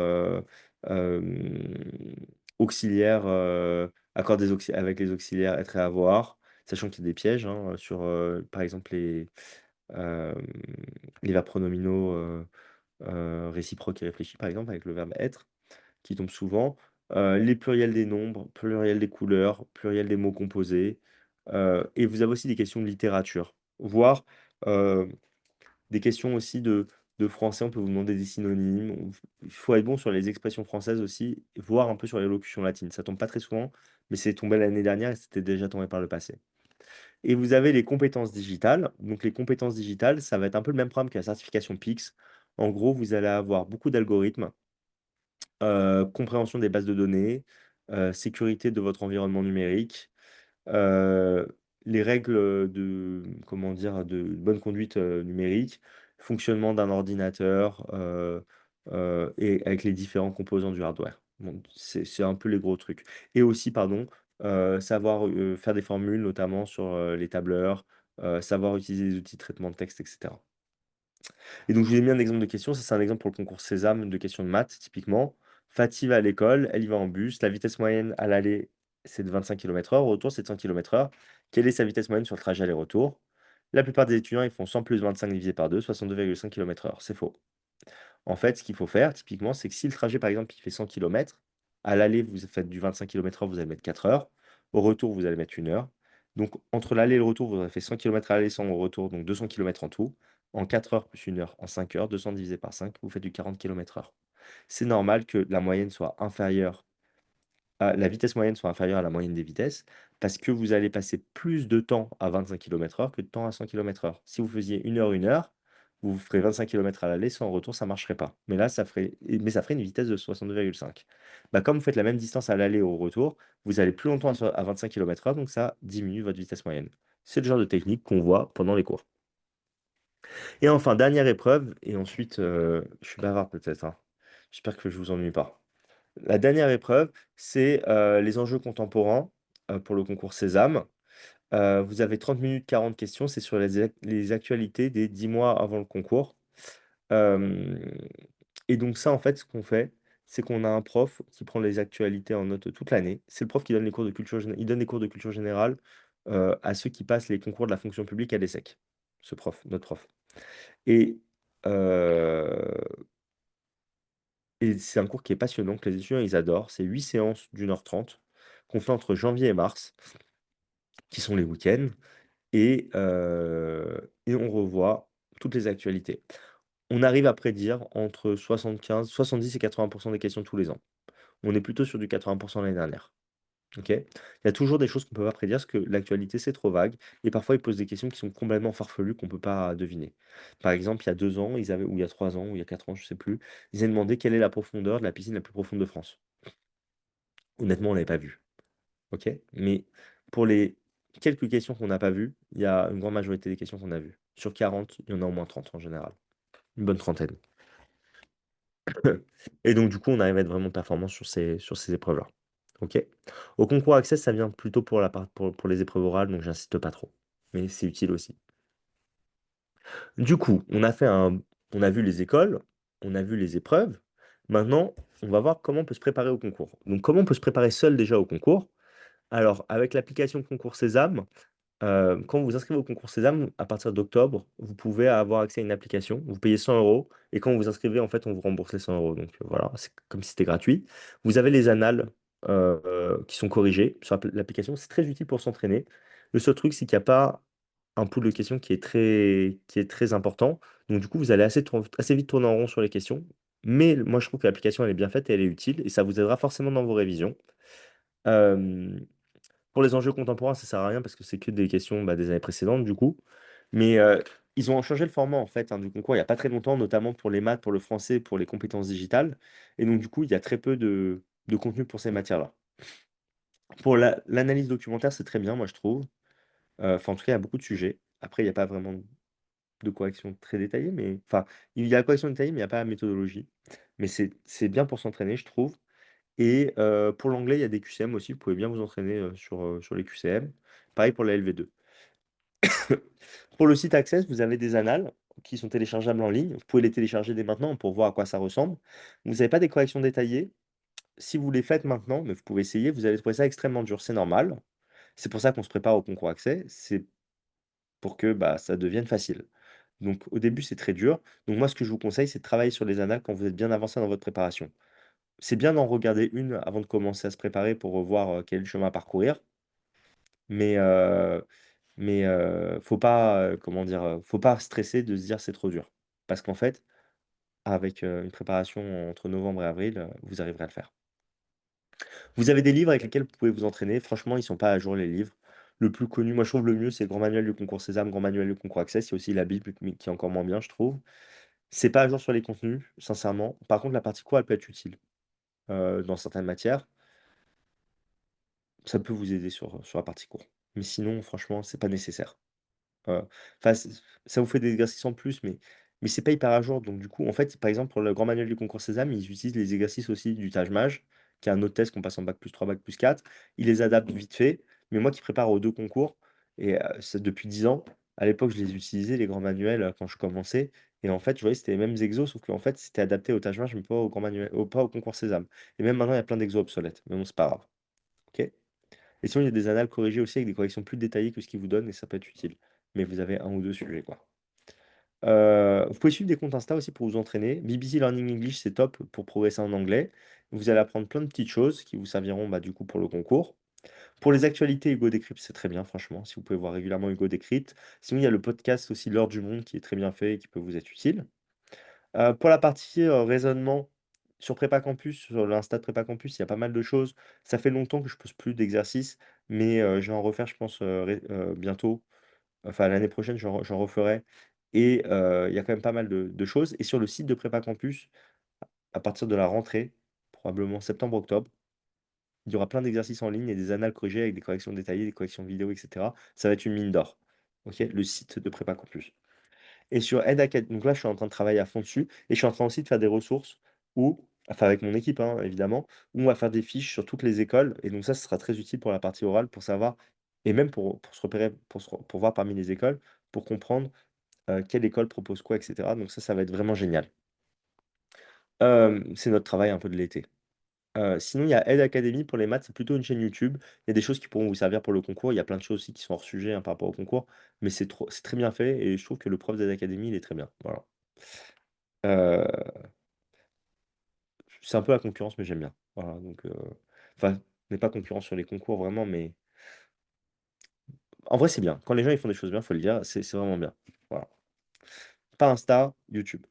auxiliaires, accords avec les auxiliaires, être et avoir, sachant qu'il y a des pièges, hein, sur, par exemple hem, les verbes pronominaux, réciproques et réfléchis, par exemple, avec le verbe être, qui tombent souvent. Les pluriels des nombres, pluriels des couleurs, pluriels des mots composés. Et vous avez aussi des questions de littérature, voire, heu, des questions aussi de français. On peut vous demander des synonymes. Il faut être bon sur les expressions françaises aussi, voire un peu sur les locutions latines. Ça tombe pas très souvent, mais c'est tombé l'année dernière et c'était déjà tombé par le passé. Et vous avez les compétences digitales. Donc les compétences digitales, ça va être un peu le même programme que la certification PIX. En gros, vous allez avoir beaucoup d'algorithmes, compréhension des bases de données, sécurité de votre environnement numérique, heu, les règles, de comment dire? De bonne conduite, numérique, fonctionnement d'un ordinateur, et avec les différents composants du hardware. Donc c'est un peu les gros trucs et aussi pardon, savoir, faire des formules notamment sur, les tableurs, savoir utiliser les outils de traitement de texte et cetera. Et donc, je vous ai mis un exemple de question. Ça, c'est un exemple pour le concours Sésame de questions de maths, typiquement. Fatih va à l'école, elle y va en bus. La vitesse moyenne à l'aller, c'est de 25 km/h. Au retour, c'est de 100 km/h. Quelle est sa vitesse moyenne sur le trajet aller-retour? La plupart des étudiants, ils font 100 plus 25 divisé par 2, 62,5 km/h. C'est faux. En fait, ce qu'il faut faire, typiquement, c'est que si le trajet, par exemple, il fait 100 km, à l'aller, vous faites du 25 km/h, vous allez mettre 4 heures. Au retour, vous allez mettre 1 heure. Donc, entre l'aller et le retour, vous aurez fait 100 km à l'aller, 100 au retour, donc 200 km en tout. En 4 heures plus 1 heure, en 5 heures, 200 divisé par 5, vous faites du 40 km/h. C'est normal que la moyenne soit inférieure la vitesse moyenne soit inférieure à la moyenne des vitesses, parce que vous allez passer plus de temps à 25 km/h que de temps à 100 km/h. Si vous faisiez 1 heure, vous ferez 25 km à l'aller, 100 au retour, ça ne marcherait pas. Mais là, ça ferait une vitesse de 62,5. Bah, comme vous faites la même distance à l'aller et au retour, vous allez plus longtemps à 25 km/h, donc ça diminue votre vitesse moyenne. C'est le genre de technique qu'on voit pendant les cours. Et enfin, dernière épreuve, et ensuite, je suis bavard peut-être, hein. J'espère que je vous ennuie pas. La dernière épreuve, c'est, les enjeux contemporains, pour le concours Sésame. Vous avez 30 minutes, 40 questions, c'est sur les actualités des 10 mois avant le concours. Hem et donc ça, en fait, ce qu'on fait, c'est qu'on a un prof qui prend les actualités en note toute l'année. C'est le prof qui donne les cours de culture générale, il donne des cours de culture générale, à ceux qui passent les concours de la fonction publique à l'ESSEC. ce prof, notre prof. Et, euh, et c'est un cours qui est passionnant, que les étudiants, ils adorent. C'est 8 séances d'1h30 qu'on fait entre janvier et mars, qui sont les week-ends. Et on revoit toutes les actualités. On arrive à prédire entre 75, 70 et 80% des questions tous les ans. On est plutôt sur du 80% l'année dernière. Ok. Il y a toujours des choses qu'on ne peut pas prédire parce que l'actualité, c'est trop vague. Et parfois, ils posent des questions qui sont complètement farfelues qu'on ne peut pas deviner. Par exemple, il y a 2 ans, ou il y a 3 ans, ou il y a 4 ans, je ne sais plus, ils avaient demandé quelle est la profondeur de la piscine la plus profonde de France. Honnêtement, on ne l'avait pas vu. Ok. Mais pour les quelques questions qu'on n'a pas vues, il y a une grande majorité des questions qu'on a vues. Sur 40, il y en a au moins 30 en général. Une bonne trentaine. Et donc, du coup, on arrive à être vraiment performant sur ces épreuves-là. OK. Au concours Access, ça vient plutôt pour pour les épreuves orales, donc j'insiste pas trop. Mais c'est utile aussi. Du coup, on a vu les écoles, on a vu les épreuves. Maintenant, on va voir comment on peut se préparer au concours. Donc, comment on peut se préparer seul déjà au concours? Alors, avec l'application Concours Sésame, quand vous vous inscrivez au concours Sésame, à partir d'octobre, vous pouvez avoir accès à une application. Vous payez 100 euros et quand vous vous inscrivez, en fait, on vous rembourse les 100 euros. Donc voilà, c'est comme si c'était gratuit. Vous avez les annales qui sont corrigées sur l'application. C'est très utile pour s'entraîner. Le seul truc, c'est qu'il n'y a pas un pool de questions qui est très important. Donc du coup, vous allez assez vite tourner en rond sur les questions. Mais moi, je trouve que l'application, elle est bien faite et elle est utile et ça vous aidera forcément dans vos révisions. Euh, pour les enjeux contemporains, ça sert à rien parce que c'est que des questions des années précédentes, du coup. Mais ils ont changé le format, en fait, du concours il n'y a pas très longtemps, notamment pour les maths, pour le français, pour les compétences digitales. Et donc, du coup, il y a très peu de contenu pour ces matières-là. Pour l'analyse documentaire, c'est très bien, moi, je trouve. Enfin, en tout cas, il y a beaucoup de sujets. Après, il n'y a pas vraiment de correction très détaillée, mais... Enfin, il y a la correction détaillée, mais il n'y a pas la méthodologie. Mais c'est bien pour s'entraîner, je trouve. Et pour l'anglais, il y a des QCM aussi. Vous pouvez bien vous entraîner sur les QCM. Pareil pour la LV2. Pour le site Access, vous avez des annales qui sont téléchargeables en ligne. Vous pouvez les télécharger dès maintenant pour voir à quoi ça ressemble. Vous n'avez pas des corrections détaillées. Si vous les faites maintenant, mais vous pouvez essayer, vous allez trouver ça extrêmement dur. C'est normal. C'est pour ça qu'on se prépare au concours Accès. C'est pour que ça devienne facile. Donc au début, c'est très dur. Donc moi, ce que je vous conseille, c'est de travailler sur les annales quand vous êtes bien avancé dans votre préparation. C'est bien d'en regarder une avant de commencer à se préparer pour revoir quel est le chemin à parcourir. Mais, faut pas, comment dire, faut pas stresser de se dire c'est trop dur. Parce qu'en fait, avec une préparation entre novembre et avril, vous arriverez à le faire. Vous avez des livres avec lesquels vous pouvez vous entraîner. Franchement, ils sont pas à jour les livres. Le plus connu, moi je trouve le mieux, c'est le Grand Manuel du concours Sésame, Grand Manuel du concours Access. Il y a aussi la Bible qui est encore moins bien, je trouve. C'est pas à jour sur les contenus, sincèrement. Par contre, la partie cours, elle peut être utile dans certaines matières. Ça peut vous aider sur la partie cours. Mais sinon, franchement, c'est pas nécessaire. Heu, enfin, ça vous fait des exercices en plus, mais c'est pas hyper à jour. Donc du coup, en fait, par exemple, pour le grand manuel du concours Sésame, ils utilisent les exercices aussi du Tage-Mage, qui est un autre test qu'on passe en bac+3, bac+4. Ils les adaptent vite fait, mais moi qui prépare aux 2 concours et c'est depuis 10 ans, à l'époque, je les utilisais les grands manuels, quand je commençais et en fait, je voyais que c'était les mêmes exos, sauf qu'en fait, c'était adapté au Tage-Mage, mais pas au concours Sésame et même maintenant, il y a plein d'exos obsolètes, mais bon, c'est pas grave. OK? Et sinon, il y a des annales corrigées aussi avec des corrections plus détaillées que ce qu'ils vous donnent et ça peut être utile. Mais vous avez un ou 2 sujets, quoi. Vous pouvez suivre des comptes Insta aussi pour vous entraîner. BBC Learning English, c'est top pour progresser en anglais. Vous allez apprendre plein de petites choses qui vous serviront du coup pour le concours. Pour les actualités, Hugo Décrypte, c'est très bien, franchement, si vous pouvez voir régulièrement Hugo Décrypte. Sinon, il y a le podcast aussi L'Heure du Monde qui est très bien fait et qui peut vous être utile. Pour la partie raisonnement, sur Prépa Campus, sur l'Insta de Prépa Campus, il y a pas mal de choses. Ça fait longtemps que je pose plus d'exercices, mais je vais en refaire, je pense, bientôt. Enfin, l'année prochaine, j'en referai et il y a quand même pas mal de choses et sur le site de Prépa Campus, à partir de la rentrée, probablement septembre-octobre, il y aura plein d'exercices en ligne et des annales corrigées avec des corrections détaillées, des corrections vidéo et cetera. Ça va être une mine d'or. OK? Le site de Prépa Campus et sur Aide Acad donc là, je suis en train de travailler à fond dessus et je suis en train aussi de faire des ressources où enfin avec mon équipe, hein, évidemment, où on va faire des fiches sur toutes les écoles et donc ça, ce sera très utile pour la partie orale pour savoir et même pour se repérer, pour voir parmi les écoles, pour comprendre quelle école propose quoi, et cetera. Donc ça va être vraiment génial. C'est notre travail un peu de l'été. Sinon, il y a Ed Academy pour les maths, c'est plutôt une chaîne YouTube. Il y a des choses qui pourront vous servir pour le concours. Il y a plein de choses aussi qui sont hors sujet, hein, par rapport au concours, mais c'est très bien fait et je trouve que le prof d'Ed Academy, il est très bien. Voilà. Heu, c'est un peu la concurrence, mais j'aime bien. Voilà, donc enfin, on n'est pas concurrent sur les concours vraiment, mais en vrai, c'est bien. Quand les gens, ils font des choses bien, faut le dire, c'est vraiment bien. Voilà. Pas Insta, YouTube.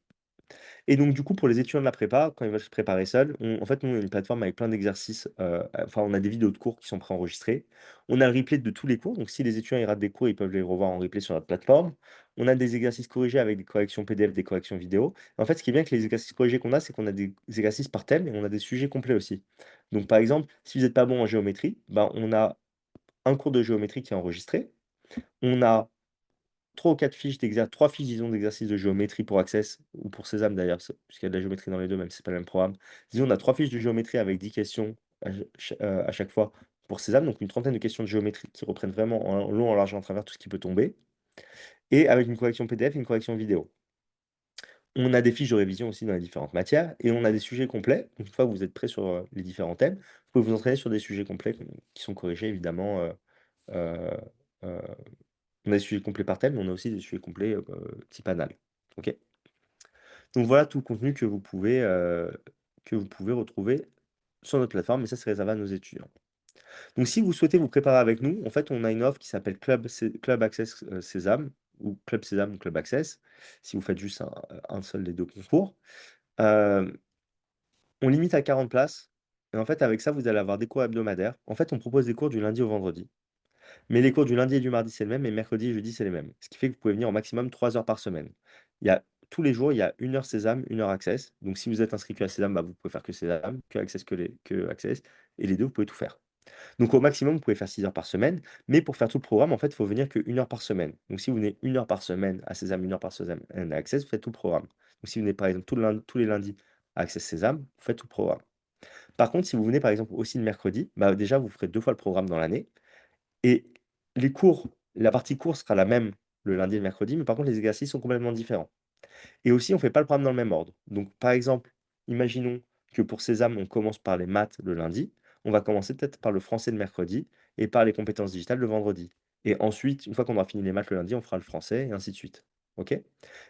Et donc du coup, pour les étudiants de la prépa, quand ils veulent se préparer seuls, on en fait, nous, on a une plateforme avec plein d'exercices, enfin, on a des vidéos de cours qui sont préenregistrées. On a le replay de tous les cours, donc si les étudiants, ils ratent des cours, ils peuvent les revoir en replay sur notre plateforme. On a des exercices corrigés avec des corrections PDF, des corrections vidéo. En fait, ce qui est bien avec les exercices corrigés qu'on a, c'est qu'on a des exercices par thème et on a des sujets complets aussi. Donc par exemple, si vous êtes pas bon en géométrie, ben, on a un cours de géométrie qui est enregistré. On a 3 ou 4 fiches 3 fiches, disons, d'exercices de géométrie pour Access ou pour Sésame d'ailleurs, puisqu'il y a de la géométrie dans les 2, même si c'est pas le même programme. Disons, on a 3 fiches de géométrie avec 10 questions à chaque fois pour Sésame, donc une trentaine de questions de géométrie qui reprennent vraiment en long, en large et en travers tout ce qui peut tomber et avec une correction PDF et une correction vidéo. On a des fiches de révision aussi dans les différentes matières et on a des sujets complets. Donc une fois que vous êtes prêt sur, les différents thèmes, vous pouvez vous entraîner sur des sujets complets qui sont corrigés évidemment, heu heu on a des sujets complets par thème, mais on a aussi des sujets complets, type anal. OK? Donc voilà tout le contenu que vous pouvez retrouver sur notre plateforme, mais ça, c'est réservé à nos étudiants. Donc si vous souhaitez vous préparer avec nous, en fait, on a une offre qui s'appelle Club Access, Sésame ou Club Sésame ou Club Access, si vous faites juste un seul des 2 concours. Hem, on limite à 40 places et en fait, avec ça, vous allez avoir des cours hebdomadaires. En fait, on propose des cours du lundi au vendredi. Mais les cours du lundi et du mardi, c'est le même et mercredi et jeudi, c'est les mêmes. Ce qui fait que vous pouvez venir au maximum 3 heures par semaine. Il y a tous les jours, il y a 1 heure Sésame, 1 heure Access. Donc si vous êtes inscrit qu'à Sésame, bah, vous pouvez faire que Sésame, que Access que Access et les 2 vous pouvez tout faire. Donc au maximum, vous pouvez faire 6 heures par semaine, mais pour faire tout le programme, en fait, il faut venir que 1 heure par semaine. Donc si vous venez 1 heure par semaine à Sésame, 1 heure par semaine à Access, vous faites tout le programme. Donc si vous venez par exemple tous les lundis à Access Sésame, vous faites tout le programme. Par contre, si vous venez par exemple aussi le mercredi, bah, déjà vous ferez 2 fois le programme dans l'année et les cours la partie cours sera la même le lundi et le mercredi, mais par contre les exercices sont complètement différents. Et aussi, on fait pas le programme dans le même ordre. Donc, par exemple, imaginons que pour Sésame, on commence par les maths le lundi, on va commencer peut-être par le français le mercredi et par les compétences digitales le vendredi. Et ensuite, une fois qu'on aura fini les maths le lundi, on fera le français et ainsi de suite. OK?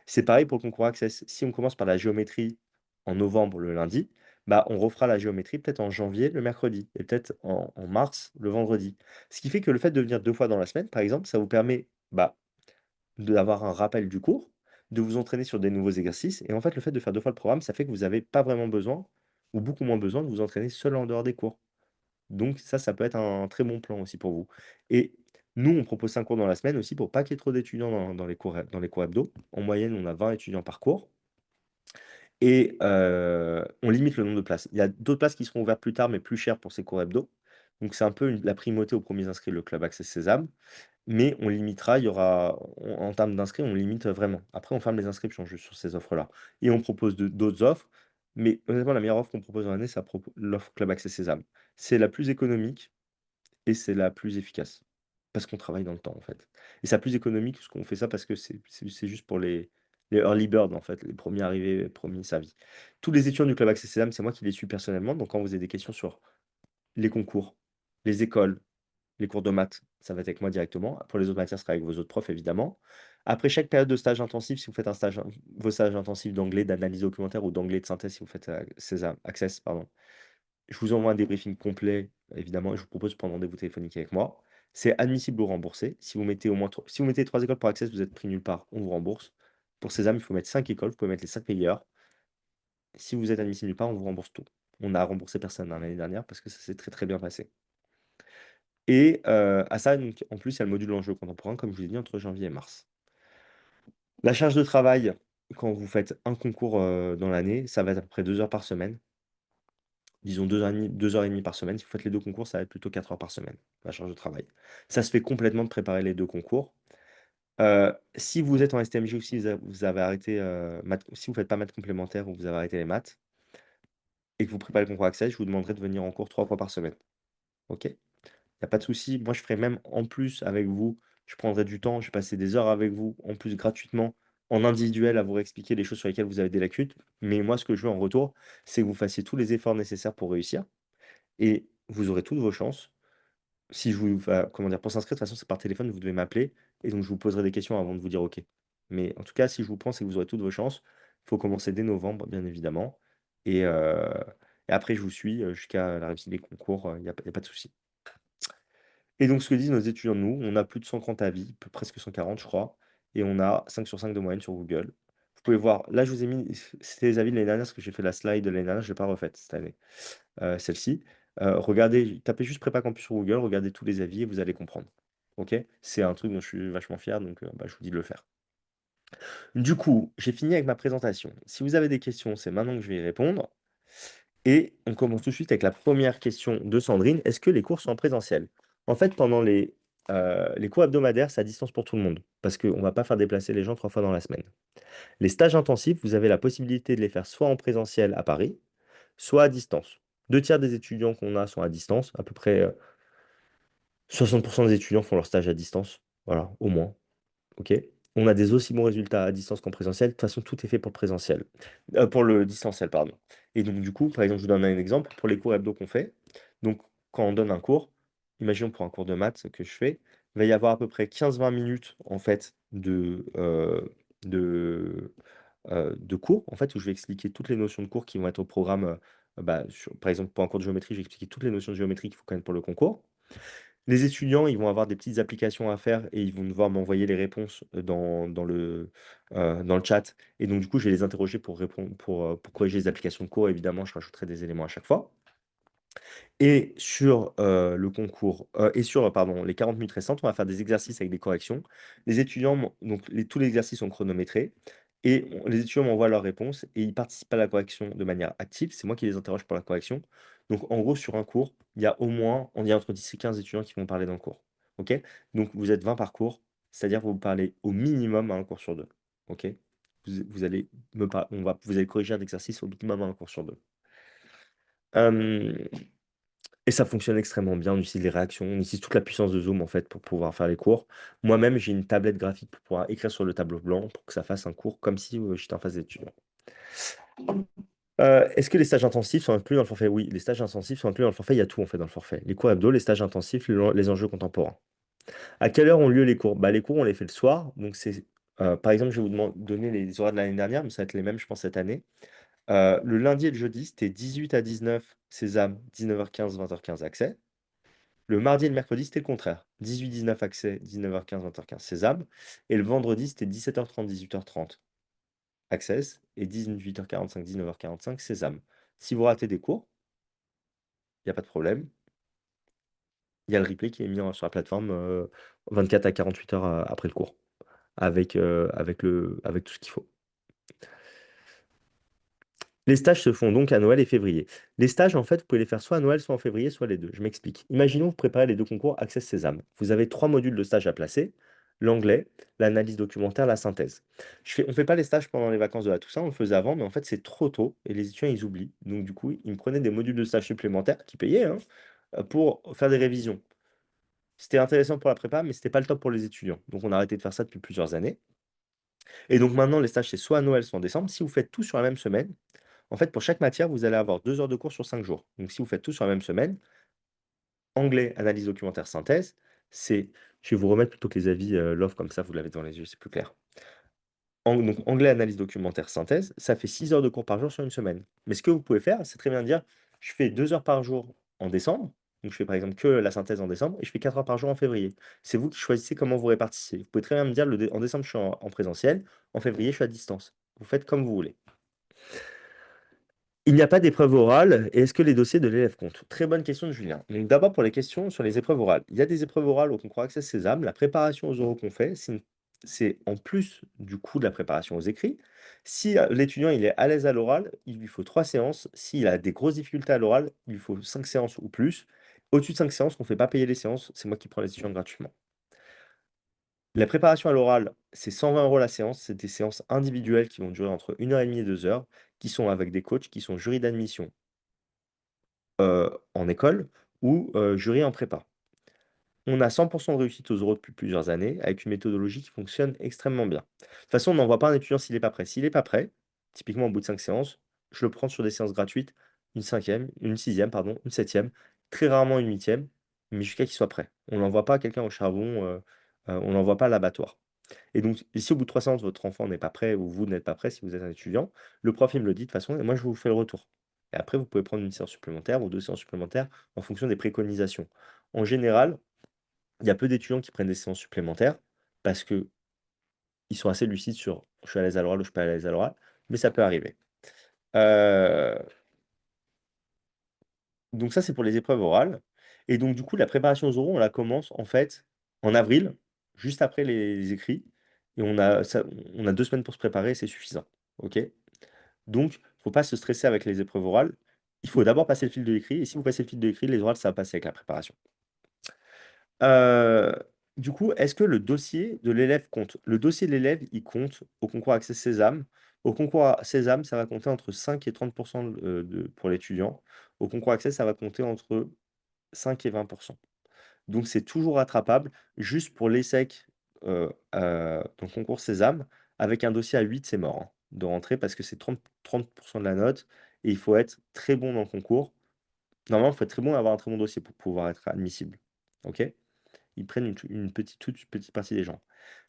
C'est pareil pour le concours Access. Si on commence par la géométrie en novembre le lundi, bah, on refera la géométrie peut-être en janvier le mercredi et peut-être en mars le vendredi. Ce qui fait que le fait de venir 2 fois dans la semaine, par exemple, ça vous permet, bah, d'avoir un rappel du cours, de vous entraîner sur des nouveaux exercices et en fait, le fait de faire 2 fois le programme, ça fait que vous avez pas vraiment besoin ou beaucoup moins besoin de vous entraîner seul en dehors des cours. Donc ça peut être un très bon plan aussi pour vous et nous, on propose 5 cours dans la semaine aussi pour pas qu'il y ait trop d'étudiants dans les cours hebdo. En moyenne, on a 20 étudiants par cours et on limite le nombre de places. Il y a d'autres places qui seront ouvertes plus tard, mais plus chères pour ces cours hebdo. Donc c'est un peu la primauté aux premiers inscrits, le Club Access Sésame. Mais on limitera, il y aura en termes d'inscrits, on limite, vraiment. Après, on ferme les inscriptions juste sur ces offres-là et on propose d'autres offres, mais honnêtement, la meilleure offre qu'on propose dans l'année, c'est l'offre Club Accès Sésame. C'est la plus économique et c'est la plus efficace parce qu'on travaille dans le temps, en fait et c'est la plus économique parce qu'on fait ça parce que c'est juste pour les early birds, en fait, les premiers arrivés, premiers servis. Tous les étudiants du Club Accès Sésame, c'est moi qui les suis personnellement, donc quand vous avez des questions sur les concours, les écoles, les cours de maths, ça va être avec moi directement. Pour les autres matières, ce sera avec vos autres profs, évidemment. Après chaque période de stage intensif, si vous faites vos stages intensifs d'anglais, d'analyse documentaire ou d'anglais de synthèse, si vous faites Access, pardon, je vous envoie un débriefing complet, évidemment, et je vous propose de prendre rendez-vous téléphonique avec moi. C'est admissible ou remboursé. Si vous mettez au moins si vous mettez 3 écoles pour Access, vous êtes pris nulle part, on vous rembourse. Pour Sésame, il faut mettre 5 écoles, vous pouvez mettre les 5 meilleures. Si vous êtes admissible nulle part, on vous rembourse tout. On a remboursé personne, hein, l'année dernière parce que ça s'est très, très bien passé. Et à ça, donc en plus, il y a le module enjeux contemporain, comme je vous l'ai dit, entre janvier et mars. La charge de travail, quand vous faites un concours, dans l'année, ça va être à peu près 2 heures par semaine. Disons 2 heures et demie par semaine. Si vous faites les 2 concours, ça va être plutôt 4 heures par semaine, la charge de travail. Ça se fait complètement de préparer les 2 concours. Si vous êtes en STMG ou si vous avez arrêté, si vous faites pas maths complémentaires ou vous avez arrêté les maths et que vous préparez le concours Accès, je vous demanderai de venir en cours 3 fois par semaine. OK? Il y a pas de souci. Moi, je ferai même en plus avec vous, je prendrai du temps, je vais passer des heures avec vous, en plus gratuitement, en individuel à vous réexpliquer les choses sur lesquelles vous avez des lacunes. Mais moi, ce que je veux en retour, c'est que vous fassiez tous les efforts nécessaires pour réussir. et vous aurez toutes vos chances. Si je vous enfin, comment dire? Pour s'inscrire, de toute façon, c'est par téléphone, vous devez m'appeler et donc je vous poserai des questions avant de vous dire OK. Mais en tout cas, si je vous prends, c'est que vous aurez toutes vos chances. Il faut commencer dès novembre, bien évidemment et heu et après je vous suis, jusqu'à la réussite des concours, il y a pas de souci. Et donc ce que disent nos étudiants de nous, on a plus de 130 avis, presque 140 je crois et on a 5 sur 5 de moyenne sur Google. Vous pouvez voir, là je vous ai mis c'était les avis de l'année dernière parce que j'ai fait la slide de l'année dernière, je l'ai pas refaite cette année, celle-ci. Regardez, tapez juste prépa campus sur Google, regardez tous les avis et vous allez comprendre. OK? C'est un truc dont je suis vachement fier donc je vous dis de le faire. Du coup, j'ai fini avec ma présentation. Si vous avez des questions, c'est maintenant que je vais y répondre et on commence tout de suite avec la première question de Sandrine. Est-ce que les cours sont en présentiel? En fait, pendant les cours hebdomadaires, c'est à distance pour tout le monde parce qu'on ne va pas faire déplacer les gens 3 fois dans la semaine. Les stages intensifs, vous avez la possibilité de les faire soit en présentiel à Paris, soit à distance. 2 tiers des étudiants qu'on a sont à distance, à peu près, 60 des étudiants font leur stage à distance, voilà, au moins. OK. On a des aussi bons résultats à distance qu'en présentiel. De toute façon, tout est fait pour le présentiel, pour le distanciel, pardon. Et donc du coup, par exemple, je vous donne un exemple pour les cours hebdo qu'on fait. Donc quand on donne un cours, imaginons pour un cours de maths que je fais, il va y avoir à peu près 15-20 minutes en fait de, de cours, en fait, où je vais expliquer toutes les notions de cours qui vont être au programme, par exemple, pour un cours de géométrie, je vais expliquer toutes les notions de géométrie qu'il faut connaître pour le concours. Les étudiants, ils vont avoir des petites applications à faire et ils vont devoir m'envoyer les réponses, dans le chat et donc du coup, je vais les interroger pour répondre pour corriger les applications de cours. Évidemment, je rajouterai des éléments à chaque fois et sur, le concours, et sur, pardon, les 40 minutes restantes, on va faire des exercices avec des corrections. Les étudiants tous les exercices sont chronométrés et les étudiants m'envoient leurs réponses et ils participent à la correction de manière active. C'est moi qui les interroge pour la correction. Donc en gros, sur un cours, il y a au moins on dit entre 10 et 15 étudiants qui vont parler dans le cours. OK? Donc vous êtes 20 par cours, c'est-à-dire que vous parlez au minimum à un cours sur 2. OK? Vous allez vous allez corriger un exercice au minimum à un cours sur 2. Hem Et ça fonctionne extrêmement bien. On utilise les réactions, on utilise toute la puissance de Zoom, en fait, pour pouvoir faire les cours. Moi-même, j'ai une tablette graphique pour pouvoir écrire sur le tableau blanc, pour que ça fasse un cours comme si, j'étais en face d'étudiants. Est-ce que les stages intensifs sont inclus dans le forfait? Oui, les stages intensifs sont inclus dans le forfait. Il y a tout, en fait, dans le forfait. Les cours hebdo, les stages intensifs, les enjeux contemporains. À quelle heure ont lieu les cours? Bah, les cours, on les fait le soir. Donc, par exemple, je vais donner les horaires de l'année dernière, mais ça va être les mêmes, je pense, cette année. Le lundi et le jeudi, c'était 18 à 19, Sésame, 19h15, 20h15, accès. Le mardi et le mercredi, c'était le contraire. 18-19 accès, 19h15, 20h15 Sésame. Et le vendredi, c'était 17h30, 18h30 Access. Et 18h45, 19h45 Sésame. Si vous ratez des cours, il n'y a pas de problème. Il y a le replay qui est mis sur la plateforme 24 à 48 heures après le cours, avec tout ce qu'il faut. Les stages se font donc à Noël et février. Les stages, en fait, vous pouvez les faire soit à Noël, soit en février, soit les deux. Je m'explique. Imaginons vous préparez les deux concours Access Sésame. Vous avez 3 modules de stage à placer, l'anglais, l'analyse documentaire, la synthèse. On ne fait pas les stages pendant les vacances de la Toussaint, on le faisait avant, mais en fait, c'est trop tôt et les étudiants, ils oublient. Donc, du coup, ils me prenaient des modules de stage supplémentaires qui payaient hein, pour faire des révisions. C'était intéressant pour la prépa, mais c'était pas le top pour les étudiants. Donc, on a arrêté de faire ça depuis plusieurs années. Et donc, maintenant, les stages, c'est soit à Noël, soit en décembre. Si vous faites tout sur la même semaine, en fait, pour chaque matière, vous allez avoir 2 heures de cours sur 5 jours. Donc si vous faites tout sur la même semaine, anglais, analyse documentaire, synthèse, c'est je vais vous remettre plutôt que les avis, l'offre comme ça vous l'avez devant les yeux, c'est plus clair. Donc anglais, analyse documentaire, synthèse, ça fait 6 heures de cours par jour sur une semaine. Mais ce que vous pouvez faire, c'est très bien de dire: «Je fais 2 heures par jour en décembre», donc je fais par exemple que la synthèse en décembre et je fais 4 heures par jour en février. C'est vous qui choisissez comment vous répartissez. Vous pouvez très bien me dire: en décembre, je suis en présentiel, en février, je suis à distance». Vous faites comme vous voulez. Il n'y a pas d'épreuve orale et est-ce que les dossiers de l'élève comptent? Très bonne question de Julien. Donc d'abord pour les questions sur les épreuves orales. Il y a des épreuves orales au concours Access Sésame. La préparation aux oraux qu'on fait, c'est en plus du coût de la préparation aux écrits. Si l'étudiant il est à l'aise à l'oral, il lui faut 3 séances. S'il a des grosses difficultés à l'oral, il lui faut 5 séances ou plus. Au-dessus de 5 séances, on ne fait pas payer les séances. C'est moi qui prends les étudiants gratuitement. La préparation à l'oral, c'est 120 € la séance. C'est des séances individuelles qui vont durer entre 1h30 et 2 heures, qui sont avec des coachs qui sont jurys d'admission en école ou jury en prépa. On a 100 de réussite aux oraux depuis plusieurs années avec une méthodologie qui fonctionne extrêmement bien. De toute façon, on n'envoie pas un étudiant s'il est pas prêt. S'il est pas prêt, typiquement au bout de 5 séances, je le prends sur des séances gratuites, une cinquième, une sixième, pardon, une septième, très rarement une huitième, mais jusqu'à qu'il soit prêt. On l'envoie pas quelqu'un au charbon, on l'envoie pas à l'abattoir. Et donc, et si au bout de 3 séances, votre enfant n'est pas prêt ou vous n'êtes pas prêt, si vous êtes un étudiant, le prof, il me le dit de toute façon, et moi, je vous fais le retour. Et après, vous pouvez prendre une séance supplémentaire ou 2 séances supplémentaires en fonction des préconisations. En général, il y a peu d'étudiants qui prennent des séances supplémentaires parce que ils sont assez lucides sur je suis à l'aise à l'oral ou je suis pas à l'aise à l'oral, mais ça peut arriver. Heu, donc ça, c'est pour les épreuves orales et donc du coup, la préparation aux oraux, on la commence en fait en avril, juste après les écrits et on a 2 semaines pour se préparer, c'est suffisant. OK? Donc faut pas se stresser avec les épreuves orales. Il faut d'abord passer le fil de l'écrit et si vous passez le fil de l'écrit, les orales, ça va passer avec la préparation. Heu, du coup, est-ce que le dossier de l'élève compte? Le dossier de l'élève, il compte au concours Accès Sésame. Au concours Sésame, ça va compter entre 5 et 30 de pour l'étudiant. Au concours Accès, ça va compter entre 5 et 20. Donc c'est toujours rattrapable. Juste pour l'ESSEC, donc concours Sésame, avec un dossier à 8, c'est mort, hein, de rentrée parce que c'est 30 de la note et il faut être très bon dans le concours. Normalement, il faut être très bon et avoir un très bon dossier pour pouvoir être admissible. OK? Ils prennent une petite toute petite partie des gens.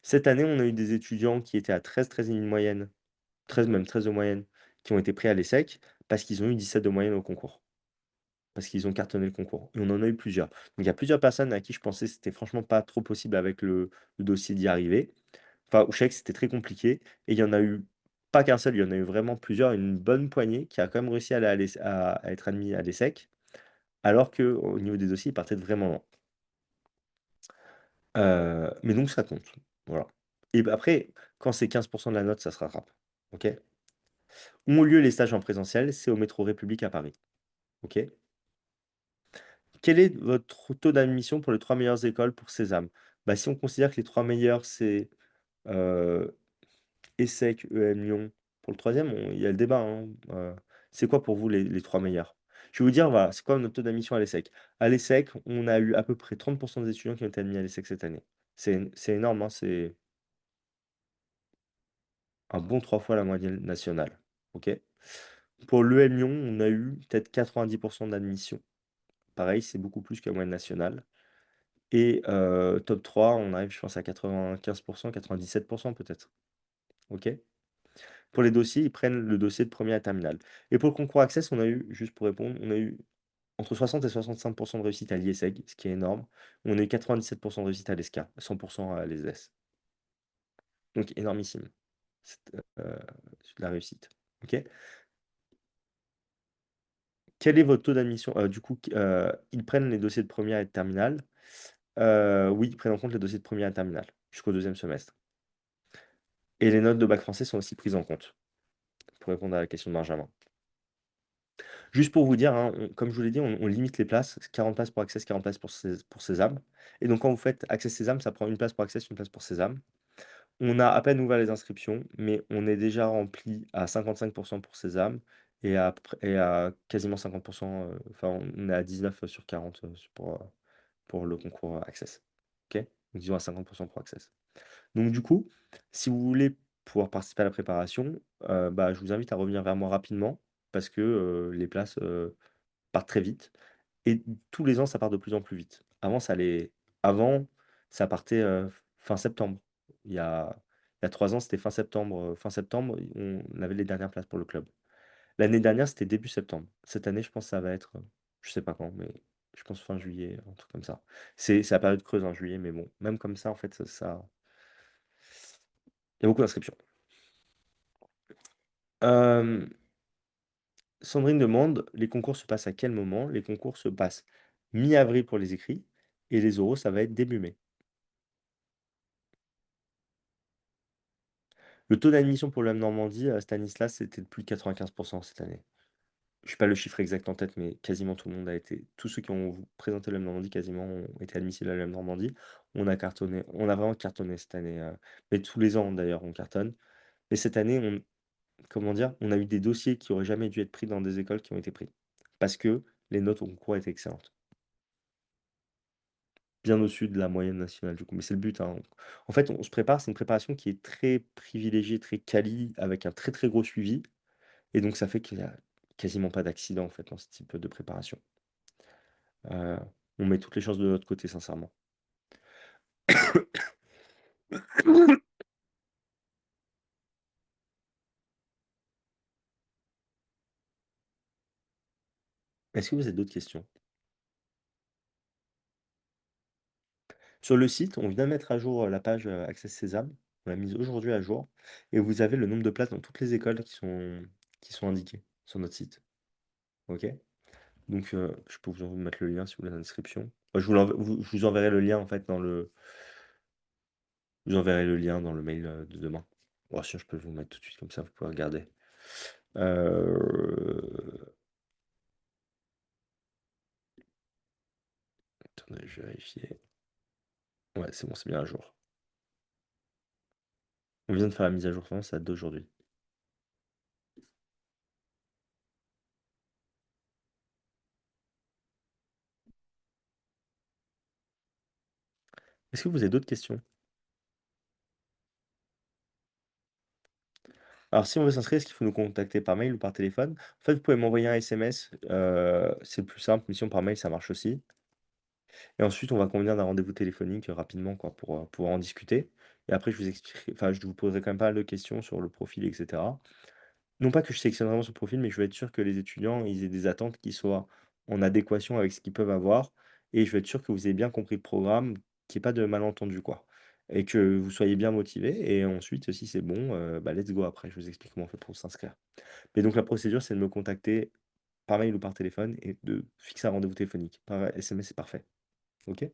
Cette année, on a eu des étudiants qui étaient à 13,5 de moyenne, 13 même 13 de moyenne, qui ont été pris à l'ESSEC parce qu'ils ont eu 17 de moyenne au concours. Parce qu'ils ont cartonné le concours et on en a eu plusieurs. Donc il y a plusieurs personnes à qui je pensais que c'était franchement pas trop possible avec le dossier d'y arriver. Enfin, où je savais que c'était très compliqué et il y en a eu pas qu'un seul, il y en a eu vraiment plusieurs, une bonne poignée qui a quand même réussi à aller à être admis à l'ESSEC, alors qu'au niveau des dossiers, ils partaient de vraiment loin. Mais donc ça compte, voilà. Et bah, après, quand c'est 15 de la note, ça se rattrape, OK? Où ont lieu les stages en présentiel? C'est au métro République à Paris, OK? Quel est votre taux d'admission pour les 3 meilleures écoles pour Sésame? Bah, si on considère que les 3 meilleures, c'est, heu, ESSEC, EM Lyon, pour le troisième, on il y a le débat, hein, c'est quoi pour vous les 3 meilleures? Je vais vous dire, voilà, c'est quoi notre taux d'admission à l'ESSEC? À l'ESSEC, on a eu à peu près 30 des étudiants qui ont été admis à l'ESSEC cette année. C'est énorme, hein, c'est un bon 3 fois la moyenne nationale, OK? Pour l'EM Lyon, on a eu peut-être 90 d'admission. Pareil, c'est beaucoup plus que la moyenne nationale et top 3, on arrive, je pense, à 95 97 peut-être, OK? Pour les dossiers, ils prennent le dossier de première à terminale et pour le concours Access, on a eu, juste pour répondre, on a eu entre 60 et 65 de réussite à l'IESEG, ce qui est énorme. On a eu 97 de réussite à l'ESCA, 100 à l'ESS. Donc énormissime, c'est, la réussite, OK? Quel est votre taux d'admission? Du coup, ils prennent les dossiers de première et de terminale. Oui, ils prennent en compte les dossiers de première et terminale, jusqu'au deuxième semestre et les notes de bac français sont aussi prises en compte, pour répondre à la question de Benjamin. Juste pour vous dire, hein, comme je vous l'ai dit, on limite les places, 40 places pour Access, 40 places pour Sésame et donc quand vous faites Access Sésame, ça prend une place pour Access, une place pour Sésame. On a à peine ouvert les inscriptions, mais on est déjà rempli à 55 pour Sésame et à quasiment 50 enfin, on est à 19 sur 40, pour le concours Access. OK? Donc disons à 50 pour Access. Donc du coup, si vous voulez pouvoir participer à la préparation, bah, je vous invite à revenir vers moi rapidement parce que, les places, partent très vite et tous les ans, ça part de plus en plus vite. Avant, ça partait, fin septembre. Il y a 3 ans, c'était fin septembre, on avait les dernières places pour le club. L'année dernière, c'était début septembre. Cette année, je pense que ça va être, je sais pas quand, mais je pense fin juillet, un truc comme ça. C'est la période creuse en juillet, mais bon, même comme ça, en fait, il y a beaucoup d'inscriptions. Hem, Sandrine demande: «Les concours se passent à quel moment?» Les concours se passent mi-avril pour les écrits et les oraux, ça va être début mai. Le taux d'admission pour le Normandie, Stanislas, c'était de plus de 95 cette année. Je n'ai pas le chiffre exact en tête, mais quasiment tout le monde a été tous ceux qui ont présenté le Normandie, quasiment ont été admissibles à la Normandie. On a vraiment cartonné cette année, mais tous les ans d'ailleurs, on cartonne. Mais cette année, comment dire? On a eu des dossiers qui auraient jamais dû être pris dans des écoles qui ont été pris. Parce que les notes au concours étaient excellentes. Bien au-dessus de la moyenne nationale du coup, mais c'est le but, hein. En fait, on se prépare, c'est une préparation qui est très privilégiée, très quali, avec un très, très gros suivi et donc ça fait qu'il y a quasiment pas d'accident, en fait, dans ce type de préparation. Heu, on met toutes les chances de notre côté, sincèrement. Est-ce que vous avez d'autres questions? Sur le site, on vient de mettre à jour, la page, Access Sésame. On l'a mise aujourd'hui à jour et vous avez le nombre de places dans toutes les écoles qui sont indiquées sur notre site. OK? Donc, je peux vous mettre le lien si vous voulez dans la description. Je vous enverrai le lien, en fait, je vous enverrai le lien dans le mail, de demain. Bon, sinon je peux vous le mettre tout de suite comme ça, vous pouvez regarder. Attendez, je vais vérifier. Ouais, c'est bon, c'est bien à jour. On vient de faire la mise à jour, ça date d'aujourd'hui. Est-ce que vous avez d'autres questions? Alors, si on veut s'inscrire, est-ce qu'il faut nous contacter par mail ou par téléphone? En fait, vous pouvez m'envoyer un SMS, c'est le plus simple, mais sinon par mail, ça marche aussi. Et ensuite, on va convenir d'un rendez-vous téléphonique, rapidement, quoi, pour, pouvoir en discuter. Et après, je vous expliquerai, enfin, je vous poserai quand même pas mal de questions sur le profil, et cetera. Non pas que je sélectionne vraiment sur le profil, mais je veux être sûr que les étudiants, ils aient des attentes qui soient en adéquation avec ce qu'ils peuvent avoir, et je veux être sûr que vous ayez bien compris le programme, qu'il y ait pas de malentendus, quoi, et que vous soyez bien motivés. Et ensuite, si c'est bon, bah, let's go après. Je vous explique comment on fait pour s'inscrire. Mais donc la procédure, c'est de me contacter par mail ou par téléphone et de fixer un rendez-vous téléphonique. Par SMS, c'est parfait. OK? Et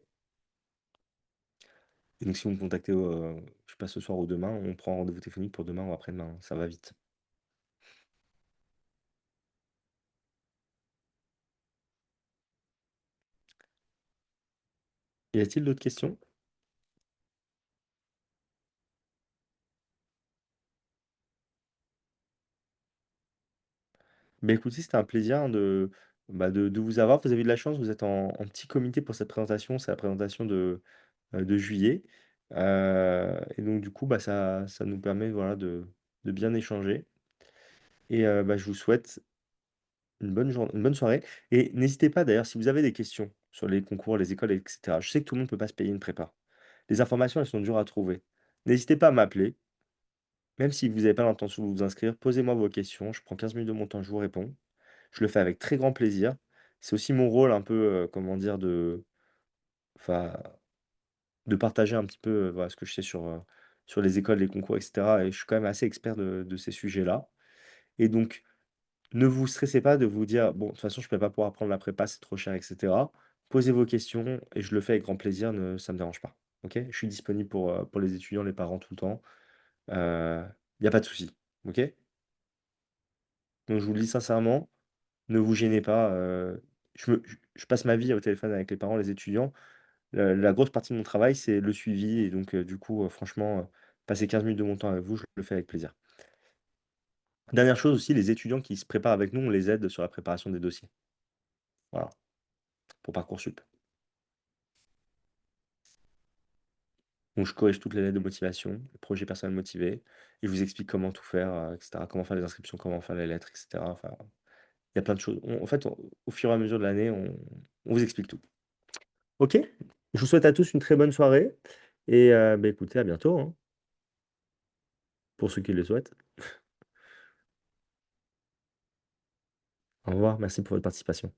donc si vous me contactez, je sais pas, ce soir ou demain, on prend un rendez-vous téléphonique pour demain ou après-demain, hein, ça va vite. Y a-t-il d'autres questions? Bah, écoutez, c'était un plaisir, hein, de vous avoir. Vous avez de la chance, vous êtes en petit comité pour cette présentation. C'est la présentation de juillet. Et donc du coup, bah, ça nous permet, voilà, de bien échanger. Et bah, je vous souhaite une bonne soirée. Et n'hésitez pas d'ailleurs, si vous avez des questions sur les concours, les écoles, et cetera. Je sais que tout le monde ne peut pas se payer une prépa. Les informations, elles sont dures à trouver. N'hésitez pas à m'appeler, même si vous n'avez pas l'intention de vous inscrire, posez-moi vos questions, je prends 15 minutes de mon temps, je vous réponds. Je le fais avec très grand plaisir. C'est aussi mon rôle un peu, comment dire? Enfin, de partager un petit peu, voilà, ce que je sais sur les écoles, les concours, et cetera. Et je suis quand même assez expert de ces sujets-là. Et donc, ne vous stressez pas de vous dire: «Bon, de toute façon, je ne peux pas pouvoir prendre la prépa, c'est trop cher, et cetera». Posez vos questions et je le fais avec grand plaisir, ça me dérange pas. OK? Je suis disponible pour les étudiants, les parents, tout le temps. Il y a pas de souci. OK? Donc je vous le dis sincèrement, ne vous gênez pas, je passe ma vie au téléphone avec les parents, les étudiants. La grosse partie de mon travail, c'est le suivi, et donc du coup, franchement, passer 15 minutes de mon temps avec vous, je le fais avec plaisir. Dernière chose aussi, les étudiants qui se préparent avec nous, on les aide sur la préparation des dossiers. Voilà, pour Parcoursup. Donc je corrige toutes les lettres de motivation, les projets personnels motivés, et je vous explique comment tout faire, et cetera. Comment faire les inscriptions, comment faire les lettres, et cetera. Enfin, il y a plein de choses. En fait, au fur et à mesure de l'année, on vous explique tout. OK? Je vous souhaite à tous une très bonne soirée et bah, écoutez, à bientôt, hein, pour ceux qui le souhaitent. Au revoir, merci pour votre participation.